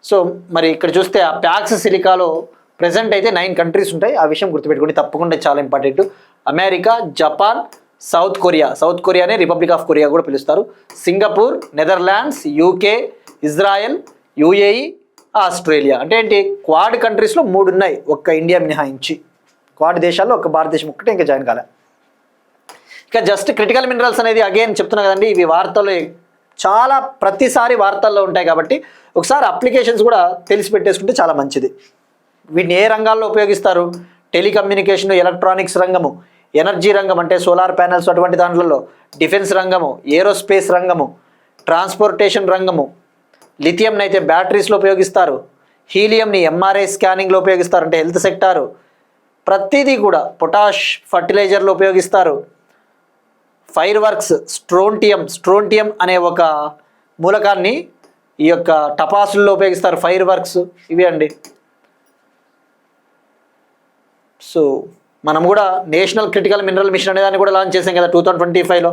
సో మరి ఇక్కడ చూస్తే ఆ ప్యాక్స్ సిలికాలో ప్రెజెంట్ అయితే 9 కంట్రీస్ ఉంటాయి. ఆ విషయం గుర్తుపెట్టుకోండి, తప్పకుండా చాలా ఇంపార్టెంట్. అమెరికా, జపాన్, సౌత్ కొరియానే రిపబ్లిక్ ఆఫ్ కొరియా కూడా పిలుస్తారు, Singapore, Netherlands, UK, Israel, UAE, Australia. అంటే ఏంటి? క్వాడ్ కంట్రీస్లో 3 ఉన్నాయి, ఒక్క ఇండియా మినహాయించి. క్వాడ్ దేశాల్లో ఒక్క భారతదేశం ఒక్కటే ఇంకా జాయిన్ కాలే. ఇక జస్ట్ క్రిటికల్ మినరల్స్ అనేది అగైన్ చెప్తున్నా కదండి, ఇవి వార్తల్లో చాలా ప్రతిసారి వార్తల్లో ఉంటాయి కాబట్టి ఒకసారి అప్లికేషన్స్ కూడా తెలిసి పెట్టేసుకుంటే చాలా మంచిది. వీటిని ఏ రంగాల్లో ఉపయోగిస్తారు? టెలికమ్యూనికేషన్, ఎలక్ట్రానిక్స్ రంగము, ఎనర్జీ రంగం అంటే సోలార్ ప్యానెల్స్ అటువంటి దాంట్లో, డిఫెన్స్ రంగము, ఏరోస్పేస్ రంగము, ట్రాన్స్పోర్టేషన్ రంగము, లిథియంని అయితే బ్యాటరీస్లో ఉపయోగిస్తారు, హీలియంని ఎంఆర్ఐ స్కానింగ్లో ఉపయోగిస్తారు అంటే హెల్త్ సెక్టారు, ప్రతిదీ కూడా పొటాష్ ఫర్టిలైజర్లో ఉపయోగిస్తారు, ఫైర్ వర్క్స్, స్ట్రోంటియం అనే ఒక మూలకాన్ని ఈ యొక్క టపాసుల్లో ఉపయోగిస్తారు, ఫైర్ వర్క్స్ ఇవి అండి. సో మనం కూడా నేషనల్ క్రిటికల్ మినరల్ మిషన్ అనే దాన్ని కూడా లాంచ్ చేసాం కదా 2025లో.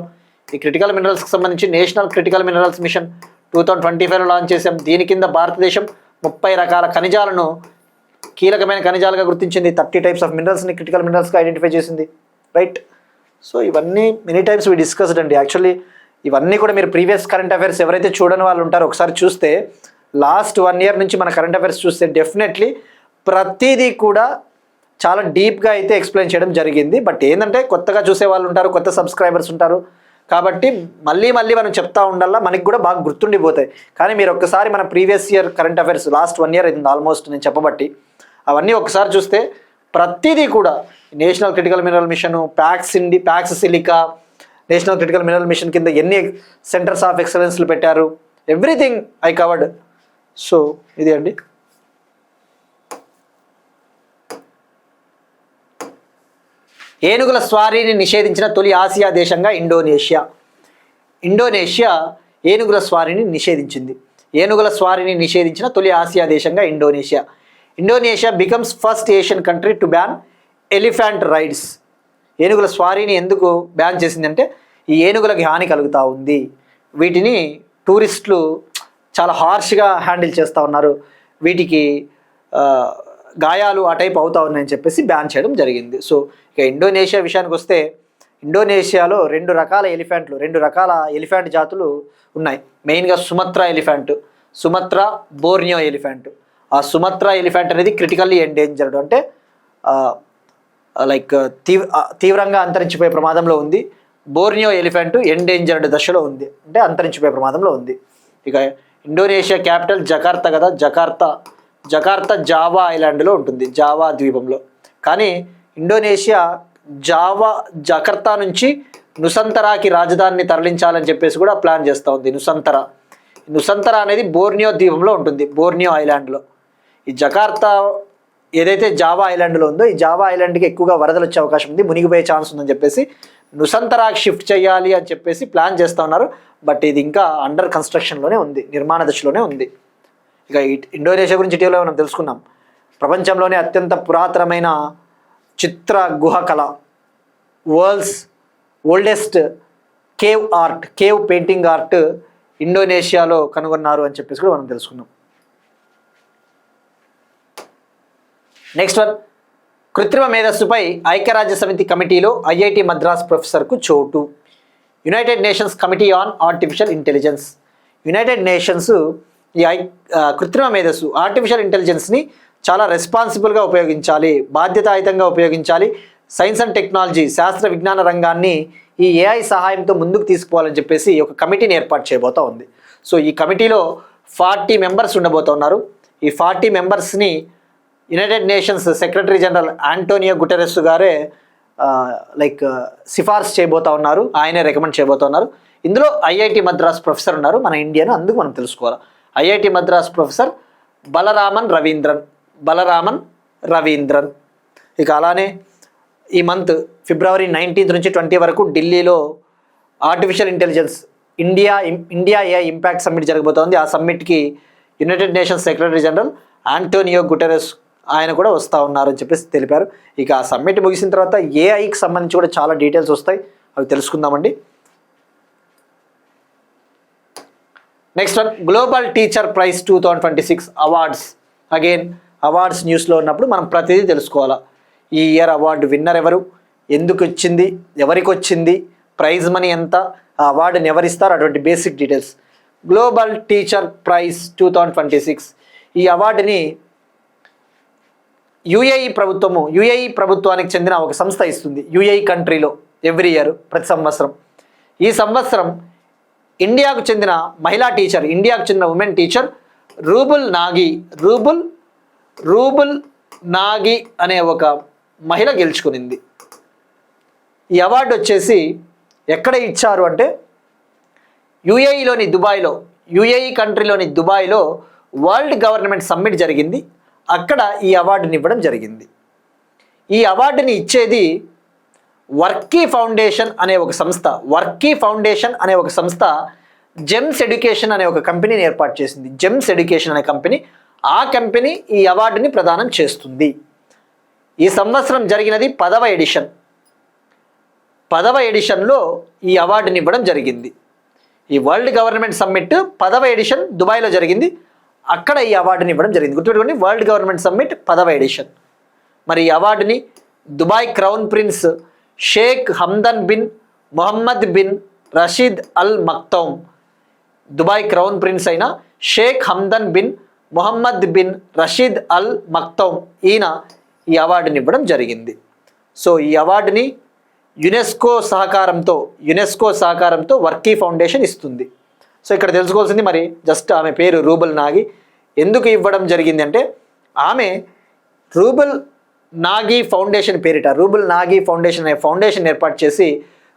ఈ క్రిటికల్ మినరల్స్కి సంబంధించి నేషనల్ క్రిటికల్ మినరల్స్ మిషన్ 2025లో లాంచ్ చేసాం. దీని కింద భారతదేశం 30 రకాల ఖనిజాలను కీలకమైన ఖనిజాలుగా గుర్తించింది. 30 టైప్స్ ఆఫ్ మినరల్స్ని క్రిటికల్ మినరల్స్గా ఐడెంటిఫై చేసింది, రైట్. సో ఇవన్నీ మెనీ టైమ్స్ వి డిస్కస్డ్ అండి. యాక్చువల్లీ ఇవన్నీ కూడా మీరు ప్రీవియస్ కరెంట్ అఫైర్స్ ఎవరైతే చూడని వాళ్ళు ఉంటారో ఒకసారి చూస్తే, లాస్ట్ 1 year నుంచి మన కరెంట్ అఫైర్స్ చూస్తే డెఫినెట్లీ ప్రతిదీ కూడా చాలా డీప్గా అయితే ఎక్స్ప్లెయిన్ చేయడం జరిగింది. బట్ ఏంటంటే కొత్తగా చూసే వాళ్ళు ఉంటారు, కొత్త సబ్స్క్రైబర్స్ ఉంటారు, కాబట్టి మళ్ళీ మనం చెప్తా ఉండాలా, మనకి కూడా బాగా గుర్తుండిపోతాయి. కానీ మీరు ఒక్కసారి మన previous year current affairs last 1 year అయింది ఆల్మోస్ట్ నేను చెప్పబట్టి, అవన్నీ ఒకసారి చూస్తే ప్రతిదీ కూడా national critical mineral machine, packs silica, national critical mineral machine కింద ఎన్ని సెంటర్స్ ఆఫ్ ఎక్సలెన్స్లు పెట్టారు, ఎవ్రీథింగ్ ఐ కవర్డ్. సో ఇది అండి. ఏనుగుల స్వారీని నిషేధించిన తొలి ఆసియా దేశంగా ఇండోనేషియా ఏనుగుల స్వారీని నిషేధించింది. ఏనుగుల స్వారీని నిషేధించిన తొలి ఆసియా దేశంగా Indonesia becomes first Asian country to ban elephant rides. ఏనుగుల స్వారీని ఎందుకు బ్యాన్ చేసిందంటే ఈ ఏనుగులకి హాని కలుగుతూ ఉంది, వీటిని టూరిస్టులు చాలా హార్ష్గా హ్యాండిల్ చేస్తూ ఉన్నారు, వీటికి గాయాలు ఆ టైప్ అవుతా ఉన్నాయని చెప్పేసి బ్యాన్ చేయడం జరిగింది. సో ఇక ఇండోనేషియా విషయానికి వస్తే, ఇండోనేషియాలో 2 రకాల ఎలిఫెంట్ జాతులు ఉన్నాయి. మెయిన్గా సుమత్రా బోర్నియో ఎలిఫెంట్. ఆ సుమత్రా ఎలిఫెంట్ అనేది క్రిటికల్లీ ఎండేంజర్డ్, అంటే లైక్ తీవ్రంగా అంతరించిపోయే ప్రమాదంలో ఉంది. బోర్నియో ఎలిఫెంట్ ఎండేంజర్డ్ దశలో ఉంది, అంటే అంతరించిపోయే ప్రమాదంలో ఉంది. ఇక ఇండోనేషియా క్యాపిటల్ జకార్తా కదా, జకార్తా జావా ఐలాండ్లో ఉంటుంది, జావా ద్వీపంలో. కానీ ఇండోనేషియా జకార్తా నుంచి నుసంతరాకి రాజధానిని తరలించాలని చెప్పేసి కూడా ప్లాన్ చేస్తూ ఉంది. నుసంతరా అనేది బోర్నియో ద్వీపంలో ఉంటుంది, బోర్నియో ఐలాండ్లో. ఈ జకార్తా ఏదైతే జావా ఐలాండ్లో ఉందో, ఈ జావా ఐలాండ్కి ఎక్కువగా వరదలు వచ్చే అవకాశం ఉంది, మునిగిపోయే ఛాన్స్ ఉందని చెప్పేసి నుసంతరాకి షిఫ్ట్ చేయాలి అని చెప్పేసి ప్లాన్ చేస్తూ ఉన్నారు. బట్ ఇది ఇంకా అండర్ కన్స్ట్రక్షన్లోనే ఉంది, నిర్మాణ దశలోనే ఉంది. ఇక ఇండోనేషియా గురించి ఇటీవల మనం తెలుసుకున్నాం. ప్రపంచంలోనే అత్యంత పురాతనమైన చిత్ర గుహ కళ, world's oldest cave painting art ఇండోనేషియాలో కనుగొన్నారు అని చెప్పేసి కూడా మనం తెలుసుకున్నాం. నెక్స్ట్ వన్, కృత్రిమ మేధస్సుపై ఐక్యరాజ్య సమితి కమిటీలో ఐఐటి మద్రాస్ ప్రొఫెసర్కు చోటు. United Nations committee on artificial intelligence. United nations ఈ కృత్రిమ మేధస్సు, ఆర్టిఫిషియల్ ఇంటెలిజెన్స్ని చాలా రెస్పాన్సిబుల్గా ఉపయోగించాలి, బాధ్యతాయుతంగా ఉపయోగించాలి, సైన్స్ అండ్ టెక్నాలజీ, శాస్త్ర విజ్ఞాన రంగాన్ని ఈ ఏఐ సహాయంతో ముందుకు తీసుకుపోవాలని చెప్పేసి ఒక కమిటీని ఏర్పాటు చేయబోతూ ఉంది. సో ఈ కమిటీలో 40 మెంబర్స్ ఉండబోతున్నారు. ఈ 40 మెంబర్స్ని United Nations secretary general Antonio Guterres గారే సిఫార్సు చేయబోతా ఉన్నారు, ఆయనే రికమెండ్ చేయబోతా ఉన్నారు. ఇందులో ఐఐటి మద్రాస్ ప్రొఫెసర్ ఉన్నారు, మన ఇండియాను, అందుకు మనం తెలుసుకోవాలి. IIT Madras professor Balaraman Ravindran. ఇక అలానే ఈ మంత్ ఫిబ్రవరి 19 నుంచి 20 వరకు ఢిల్లీలో artificial intelligence India AI impact summit జరగబోతోంది. ఆ సమ్మిట్కి United Nations secretary general Antonio Guterres ఆయన కూడా వస్తూ ఉన్నారని చెప్పేసి తెలిపారు. ఇక ఆ సమ్మిట్ ముగిసిన తర్వాత ఏఐకి సంబంధించి కూడా చాలా డీటెయిల్స్ వస్తాయి, అవి తెలుసుకుందామండి. Next one, global teacher prize 2026 awards. Again awards న్యూస్లో ఉన్నప్పుడు మనం ప్రతిదీ తెలుసుకోవాలా. ఈ ఇయర్ అవార్డు విన్నర్ ఎవరు, ఎందుకు వచ్చింది, ఎవరికి వచ్చింది, ప్రైజ్ మనీ ఎంత, ఆ అవార్డుని ఎవరిస్తారు, అటువంటి basic details. Global teacher prize 2026 ఈ అవార్డుని యుఏఈ ప్రభుత్వానికి చెందిన ఒక సంస్థ ఇస్తుంది, యుఏఈ కంట్రీలో ఎవ్రీ ఇయర్, ప్రతి సంవత్సరం. ఈ సంవత్సరం ఇండియాకు చెందిన మహిళా టీచర్, ఇండియాకు చెందిన ఉమెన్ టీచర్ రూబుల్ నాగి అనే ఒక మహిళ గెలుచుకునింది. ఈ అవార్డు వచ్చేసి ఎక్కడ ఇచ్చారు అంటే యుఏఈ కంట్రీలోని దుబాయ్లో వరల్డ్ గవర్నమెంట్ సమ్మిట్ జరిగింది. అక్కడ ఈ అవార్డుని ఇవ్వడం జరిగింది. ఈ అవార్డుని ఇచ్చేది వర్కీ ఫౌండేషన్ అనే ఒక సంస్థ జెమ్స్ ఎడ్యుకేషన్ అనే ఒక కంపెనీని ఏర్పాటు చేసింది. జెమ్స్ ఎడ్యుకేషన్ అనే కంపెనీ, ఆ కంపెనీ ఈ అవార్డుని ప్రదానం చేస్తుంది. ఈ సంవత్సరం జరిగినది 10వ ఎడిషన్. 10వ ఎడిషన్లో ఈ అవార్డుని ఇవ్వడం జరిగింది. ఈ వరల్డ్ గవర్నమెంట్ సమ్మిట్ 10వ ఎడిషన్ దుబాయ్లో జరిగింది. అక్కడ ఈ అవార్డుని ఇవ్వడం జరిగింది. గుర్తుపెట్టుకోండి, వరల్డ్ గవర్నమెంట్ సమ్మిట్ 10వ ఎడిషన్. మరి ఈ అవార్డుని Dubai crown prince Sheikh Hamdan bin Mohammed bin Rashid Al Maktoum, Dubai crown prince అయిన Sheikh Hamdan bin Mohammed bin Rashid Al Maktoum ఈయన ఈ అవార్డుని ఇవ్వడం జరిగింది. సో ఈ అవార్డుని యునెస్కో సహకారంతో వర్కీ ఫౌండేషన్ ఇస్తుంది. సో ఇక్కడ తెలుసుకోవాల్సింది మరి జస్ట్ ఆమె పేరు రూబుల్ నాగి. ఎందుకు ఇవ్వడం జరిగింది అంటే ఆమె రూబుల్ నాగి ఫౌండేషన్ పేరిట రూబుల్ నాగి ఫౌండేషన్ అనే ఫౌండేషన్ ఏర్పాటు చేసి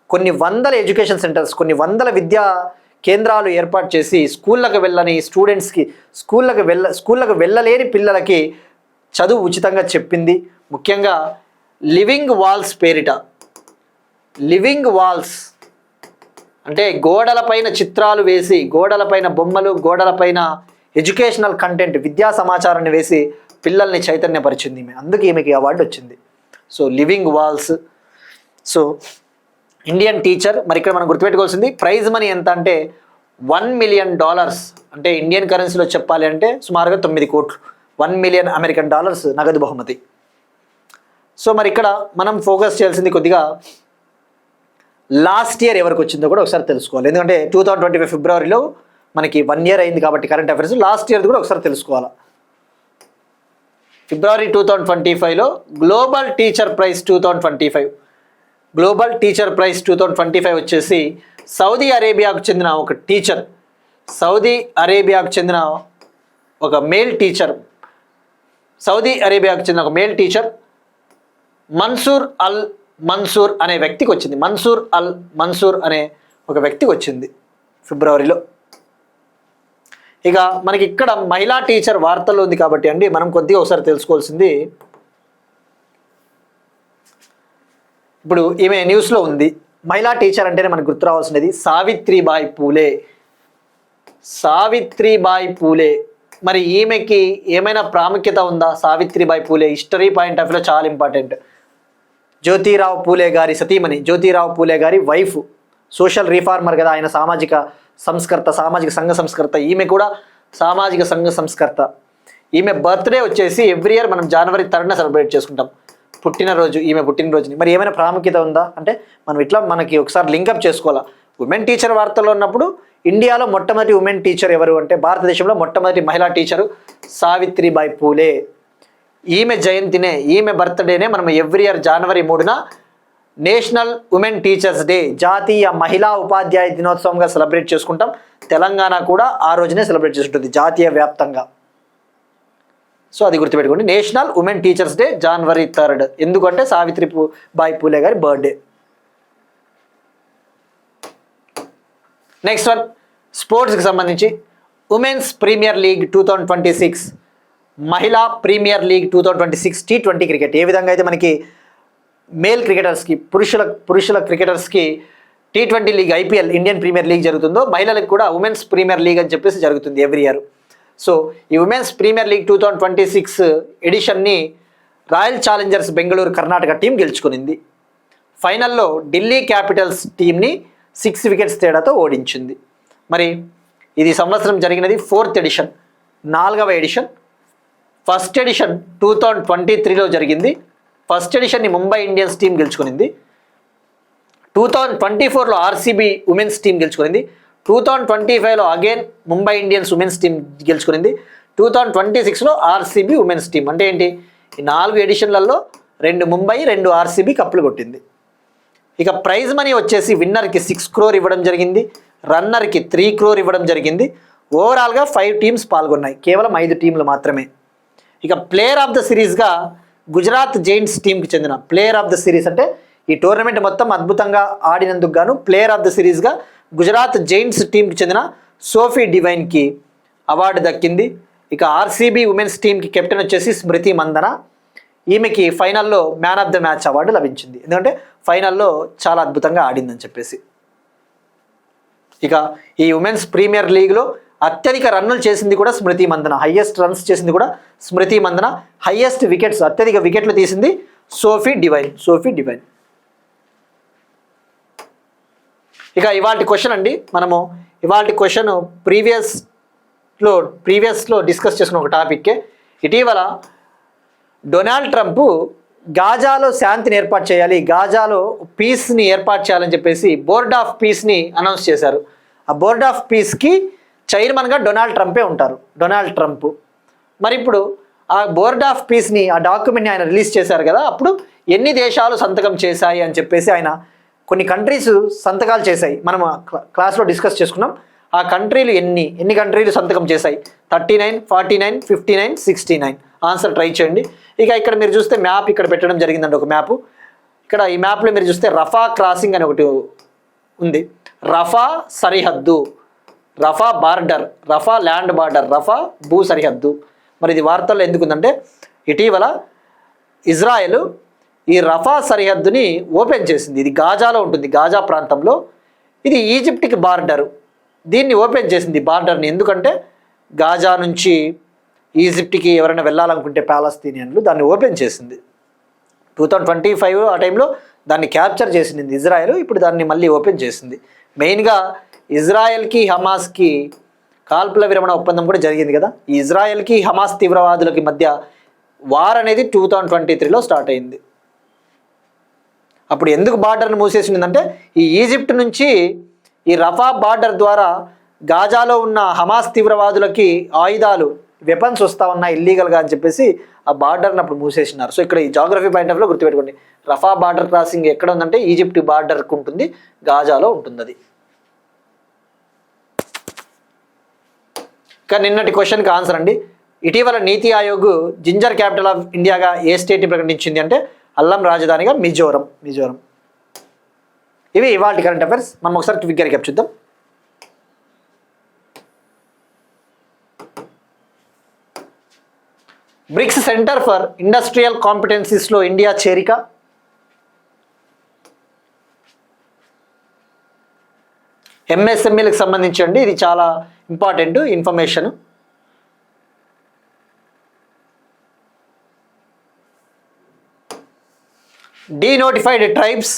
కొన్ని వందల ఎడ్యుకేషన్ సెంటర్స్, కొన్ని వందల విద్యా కేంద్రాలు ఏర్పాటు చేసి స్కూళ్ళకు వెళ్ళని స్టూడెంట్స్కి, స్కూళ్ళకు వెళ్ళలేని పిల్లలకి చదువు ఉచితంగా చెప్పింది. ముఖ్యంగా లివింగ్ వాల్స్ అంటే గోడలపైన చిత్రాలు వేసి, గోడలపైన బొమ్మలు, గోడలపైన ఎడ్యుకేషనల్ కంటెంట్, విద్యా సమాచారాన్ని వేసి పిల్లల్ని చైతన్యపరిచింది ఈమె. అందుకే ఈమెకి అవార్డు వచ్చింది. So living walls. So Indian teacher. మరి ఇక్కడ మనం గుర్తుపెట్టుకోవాల్సింది ప్రైజ్ మనీ ఎంత అంటే $1 మిలియన్, అంటే ఇండియన్ కరెన్సీలో చెప్పాలి అంటే సుమారుగా 9 కోట్లు, $1 మిలియన్ అమెరికన్ డాలర్స్ నగదు బహుమతి. సో మరి ఇక్కడ మనం ఫోకస్ చేయాల్సింది కొద్దిగా లాస్ట్ ఇయర్ ఎవరికి వచ్చిందో కూడా ఒకసారి తెలుసుకోవాలి. ఎందుకంటే 2025 ఫిబ్రవరిలో మనకి 1 ఇయర్ అయింది కాబట్టి కరెంట్ అఫైర్స్, లాస్ట్ ఇయర్ది కూడా ఒకసారి తెలుసుకోవాలి. ఫిబ్రవరి 2025లో గ్లోబల్ టీచర్ ప్రైజ్ 2025 వచ్చేసి సౌదీ అరేబియాకు చెందిన ఒక మేల్ టీచర్ మన్సూర్ అనే వ్యక్తికి వచ్చింది. మన్సూర్ అనే ఒక వ్యక్తికి వచ్చింది ఫిబ్రవరిలో. ఇక మనకి ఇక్కడ మహిళా టీచర్ వార్తల్లో ఉంది కాబట్టి అండి మనం కొద్దిగా ఒకసారి తెలుసుకోవాల్సింది, ఇప్పుడు ఈమె న్యూస్లో ఉంది. మహిళా టీచర్ అంటేనే మనకు గుర్తు రావాల్సినది సావిత్రిబాయి పూలే. మరి ఈమెకి ఏమైనా ప్రాముఖ్యత ఉందా? Savitribai Phule history point of వ్యూలో చాలా ఇంపార్టెంట్. జ్యోతిరావు పూలే గారి సతీమణి, జ్యోతిరావు పూలే గారి వైఫ్, సోషల్ రిఫార్మర్ కదా ఆయన, సామాజిక సంఘ సంస్కర్త. ఈమె కూడా సామాజిక సంఘ సంస్కర్త. ఈమె బర్త్డే వచ్చేసి ఎవ్రీ ఇయర్ మనం జనవరి 3rd సెలబ్రేట్ చేసుకుంటాం, ఈమె పుట్టినరోజుని. మరి ఏమైనా ప్రాముఖ్యత ఉందా అంటే మనం ఇట్లా మనకి ఒకసారి లింకప్ చేసుకోవాలా. ఉమెన్ టీచర్ వార్తల్లో ఉన్నప్పుడు ఇండియాలో మొట్టమొదటి ఉమెన్ టీచర్ ఎవరు అంటే భారతదేశంలో మొట్టమొదటి మహిళా టీచరు సావిత్రిబాయి పూలే. ఈమె బర్త్డేనే మనం ఎవ్రీ ఇయర్ జనవరి 3న నేషనల్ ఉమెన్ టీచర్స్ డే, జాతీయ మహిళా ఉపాధ్యాయ దినోత్సవంగా సెలబ్రేట్ చేసుకుంటాం. తెలంగాణ కూడా ఆ రోజునే సెలబ్రేట్ చేసుకుంటుంది జాతీయ వ్యాప్తంగా. సో అది గుర్తుపెట్టుకోండి, నేషనల్ ఉమెన్ టీచర్స్ డే జనవరి 3rd. ఎందుకంటే సావిత్రిబాయి పూలే గారి బర్త్డే. నెక్స్ట్ వన్ స్పోర్ట్స్కి సంబంధించి ఉమెన్స్ ప్రీమియర్ లీగ్ 2026, మహిళా ప్రీమియర్ లీగ్ 2026 T20 క్రికెట్. ఏ విధంగా అయితే మనకి మేల్ క్రికెటర్స్కి, పురుషుల క్రికెటర్స్కి T20 league IPL Indian Premier League జరుగుతుందో మహిళలకు కూడా ఉమెన్స్ ప్రీమియర్ లీగ్ అని చెప్పేసి జరుగుతుంది ఎవ్రీ ఇయర్. సో ఈ ఉమెన్స్ ప్రీమియర్ లీగ్ 2026 ఎడిషన్ని Royal Challengers Bengaluru Karnataka team గెలుచుకునింది. ఫైనల్లో ఢిల్లీ క్యాపిటల్స్ టీంని 6 వికెట్స్ తేడాతో ఓడించింది. మరి ఇది సంవత్సరం జరిగినది 4th ఎడిషన్, 4వ ఎడిషన్. ఫస్ట్ ఎడిషన్ 2023లో జరిగింది. ఫస్ట్ ఎడిషన్ని ముంబై ఇండియన్స్ టీం గెలుచుకునింది. 2024లో RCB ఉమెన్స్ టీం గెలుచుకునింది. 2025లో again Mumbai Indians women's team గెలుచుకునింది. 2026లో RCB ఉమెన్స్ టీం. అంటే ఏంటి, ఈ 4 ఎడిషన్లలో 2 ముంబై 2 RCB కప్పులు కొట్టింది. ఇక ప్రైజ్ మనీ వచ్చేసి విన్నర్కి 6 crore ఇవ్వడం జరిగింది, రన్నర్కి 3 crore ఇవ్వడం జరిగింది. ఓవరాల్గా 5 టీమ్స్ పాల్గొన్నాయి, కేవలం 5 టీంలు మాత్రమే. ఇక ప్లేయర్ ఆఫ్ ద సిరీస్గా గుజరాత్ జైంట్స్ టీంకి చెందిన ప్లేయర్ ఆఫ్ ద సిరీస్, అంటే ఈ టోర్నమెంట్ మొత్తం అద్భుతంగా ఆడినందుకు గాను ప్లేయర్ ఆఫ్ ద సిరీస్గా గుజరాత్ జైంట్స్ టీంకి చెందిన సోఫీ డివైన్కి అవార్డు దక్కింది. ఇక ఆర్సీబీ ఉమెన్స్ టీంకి కెప్టెన్ వచ్చేసి స్మృతి మందన. ఈమెకి ఫైనల్లో man of the match award లభించింది, ఎందుకంటే ఫైనల్లో చాలా అద్భుతంగా ఆడిందని చెప్పేసి. ఇక ఈ ఉమెన్స్ ప్రీమియర్ లీగ్లో అత్యధిక రన్నులు చేసింది కూడా స్మృతి మందన, హైయెస్ట్ రన్స్ చేసింది కూడా స్మృతి మందన, హైయెస్ట్ వికెట్స్ అత్యధిక వికెట్లు తీసింది సోఫీ డివైన్. ఇక ఇవాళ క్వశ్చన్ అండి, మనము ఇవాళ క్వశ్చన్ ప్రీవియస్లో డిస్కస్ చేసుకున్న ఒక టాపిక్కే. ఇటీవల డొనాల్డ్ ట్రంప్ గాజాలో శాంతిని ఏర్పాటు చేయాలి, గాజాలో పీస్ని ఏర్పాటు చేయాలని చెప్పేసి బోర్డ్ ఆఫ్ పీస్ని అనౌన్స్ చేశారు. ఆ బోర్డ్ ఆఫ్ పీస్కి చైర్మన్గా డొనాల్డ్ ట్రంపే ఉంటారు, డొనాల్డ్ ట్రంప్. మరి ఇప్పుడు ఆ బోర్డ్ ఆఫ్ పీస్ని, ఆ డాక్యుమెంట్ని ఆయన రిలీజ్ చేశారు కదా, అప్పుడు ఎన్ని దేశాలు సంతకం చేశాయి అని చెప్పేసి ఆయన కొన్ని కంట్రీస్ సంతకాలు చేశాయి. మనం క్లాస్లో డిస్కస్ చేసుకున్నాం. ఆ కంట్రీలు ఎన్ని కంట్రీలు సంతకం చేశాయి? 39, 49, 59, 69. ఆన్సర్ ట్రై చేయండి. ఇక ఇక్కడ మీరు చూస్తే మ్యాప్ ఇక్కడ పెట్టడం జరిగిందండి, ఒక మ్యాప్. ఇక్కడ ఈ మ్యాప్లో మీరు చూస్తే రఫా క్రాసింగ్ అని ఒకటి ఉంది. రఫా సరిహద్దు, రఫా బార్డర్, రఫా ల్యాండ్ బార్డర్, రఫా భూ సరిహద్దు. మరి ఇది వార్తల్లో ఎందుకుందంటే ఇటీవల ఇజ్రాయెల్ ఈ రఫా సరిహద్దుని ఓపెన్ చేసింది. ఇది గాజాలో ఉంటుంది, గాజా ప్రాంతంలో. ఇది ఈజిప్ట్కి బార్డరు, దీన్ని ఓపెన్ చేసింది బార్డర్ని. ఎందుకంటే గాజా నుంచి ఈజిప్ట్కి ఎవరైనా వెళ్ళాలనుకుంటే పాలస్తీనియన్లు దాన్ని ఓపెన్ చేసింది. 2025 ఆ టైంలో దాన్ని క్యాప్చర్ చేసింది ఇజ్రాయెల్. ఇప్పుడు దాన్ని మళ్ళీ ఓపెన్ చేసింది. మెయిన్గా ఇజ్రాయెల్కి హమాస్కి కాల్పుల విరమణ ఒప్పందం కూడా జరిగింది కదా. ఈ ఇజ్రాయెల్కి హమాస్ తీవ్రవాదులకి మధ్య వార్ అనేది 2023లో స్టార్ట్ అయింది. అప్పుడు ఎందుకు బార్డర్ని మూసేసిందంటే ఈ ఈజిప్ట్ నుంచి ఈ రఫా బార్డర్ ద్వారా గాజాలో ఉన్న హమాస్ తీవ్రవాదులకి ఆయుధాలు, వెపన్స్ వస్తూ ఉన్నాయి ఇల్లీగల్గా అని చెప్పేసి ఆ బార్డర్ని అప్పుడు మూసేసినారు. సో ఇక్కడ ఈ జాగ్రఫీ పాయింట్ ఆఫ్లో గుర్తుపెట్టుకోండి, రఫా బార్డర్ క్రాసింగ్ ఎక్కడ ఉందంటే ఈజిప్ట్ బార్డర్కి ఉంటుంది, గాజాలో ఉంటుంది అది. ఇక నిన్నటి క్వశ్చన్కి ఆన్సర్ అండి. ఇటీవల నీతి ఆయోగ్ జింజర్ క్యాపిటల్ ఆఫ్ ఇండియాగా ఏ స్టేట్ని ప్రకటించింది అంటే అల్లం రాజధానిగా మిజోరం. ఇవి ఇవాళ కరెంట్ అఫైర్స్. మనం ఒకసారి క్విక్గా రికాప్ చూద్దాం. బ్రిక్స్ సెంటర్ ఫర్ ఇండస్ట్రియల్ కాంపిటెన్సీస్లో ఇండియా చేరిక. ఎంఎస్ఎంఈలకు సంబంధించి అండి, ఇది చాలా ఇంపార్టెంట్ ఇన్ఫర్మేషన్. డీనోటిఫైడ్ ట్రైబ్స్,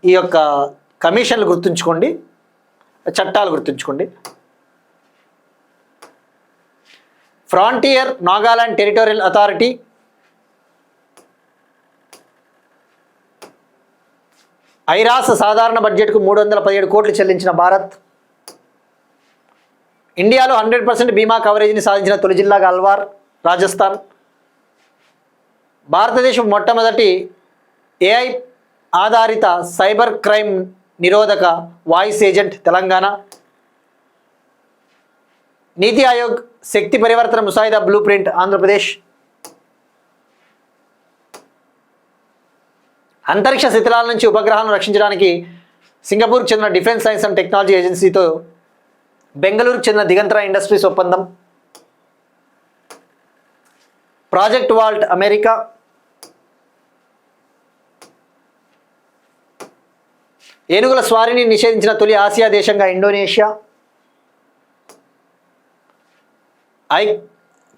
ఈ యొక్క కమిషన్లు గుర్తుంచుకోండి, చట్టాలు గుర్తుంచుకోండి. ఫ్రాంటియర్ నాగాలాండ్ టెరిటోరియల్ అథారిటీ, ఐరాస సాధారణ బడ్జెట్కు 317 కోట్లు చెల్లించిన భారత్. ఇండియాలో 100% బీమా కవరేజీని సాధించిన తొలి జిల్లాగా అల్వార్, రాజస్థాన్. భారతదేశం మొట్టమొదటి ఏఐ ఆధారిత సైబర్ క్రైమ్ నిరోధక వాయిస్ ఏజెంట్ తెలంగాణ. నీతి ఆయోగ్ శక్తి పరివర్తన ముసాయిదా బ్లూ ప్రింట్ ఆంధ్రప్రదేశ్. అంతరిక్ష శిథిలాల నుంచి ఉపగ్రహాలను రక్షించడానికి సింగపూర్కు చెందిన డిఫెన్స్ సైన్స్ అండ్ టెక్నాలజీ ఏజెన్సీతో బెంగళూరుకు చెందిన దిగంతర ఇండస్ట్రీస్ ఒప్పందం. Project vault America. ఏనుగుల స్వారీని నిషేధించిన తొలి ఆసియా దేశంగా ఇండోనేషియా.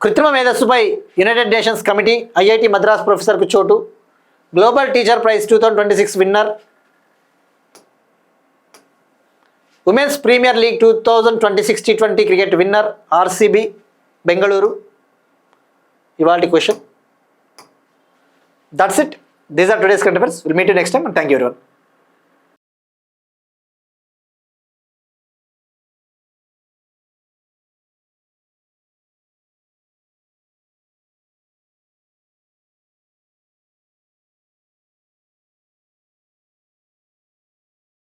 కృత్రిమ మేధస్సుపై United Nations committee IIT Madras ప్రొఫెసర్కు చోటు. Global teacher prize 2026 winner. Women's premier league 2026 T20 cricket winner RCB Bengaluru. ఇవాల్టి question. That's it. These are today's current affairs. Will meet you next time and thank you everyone.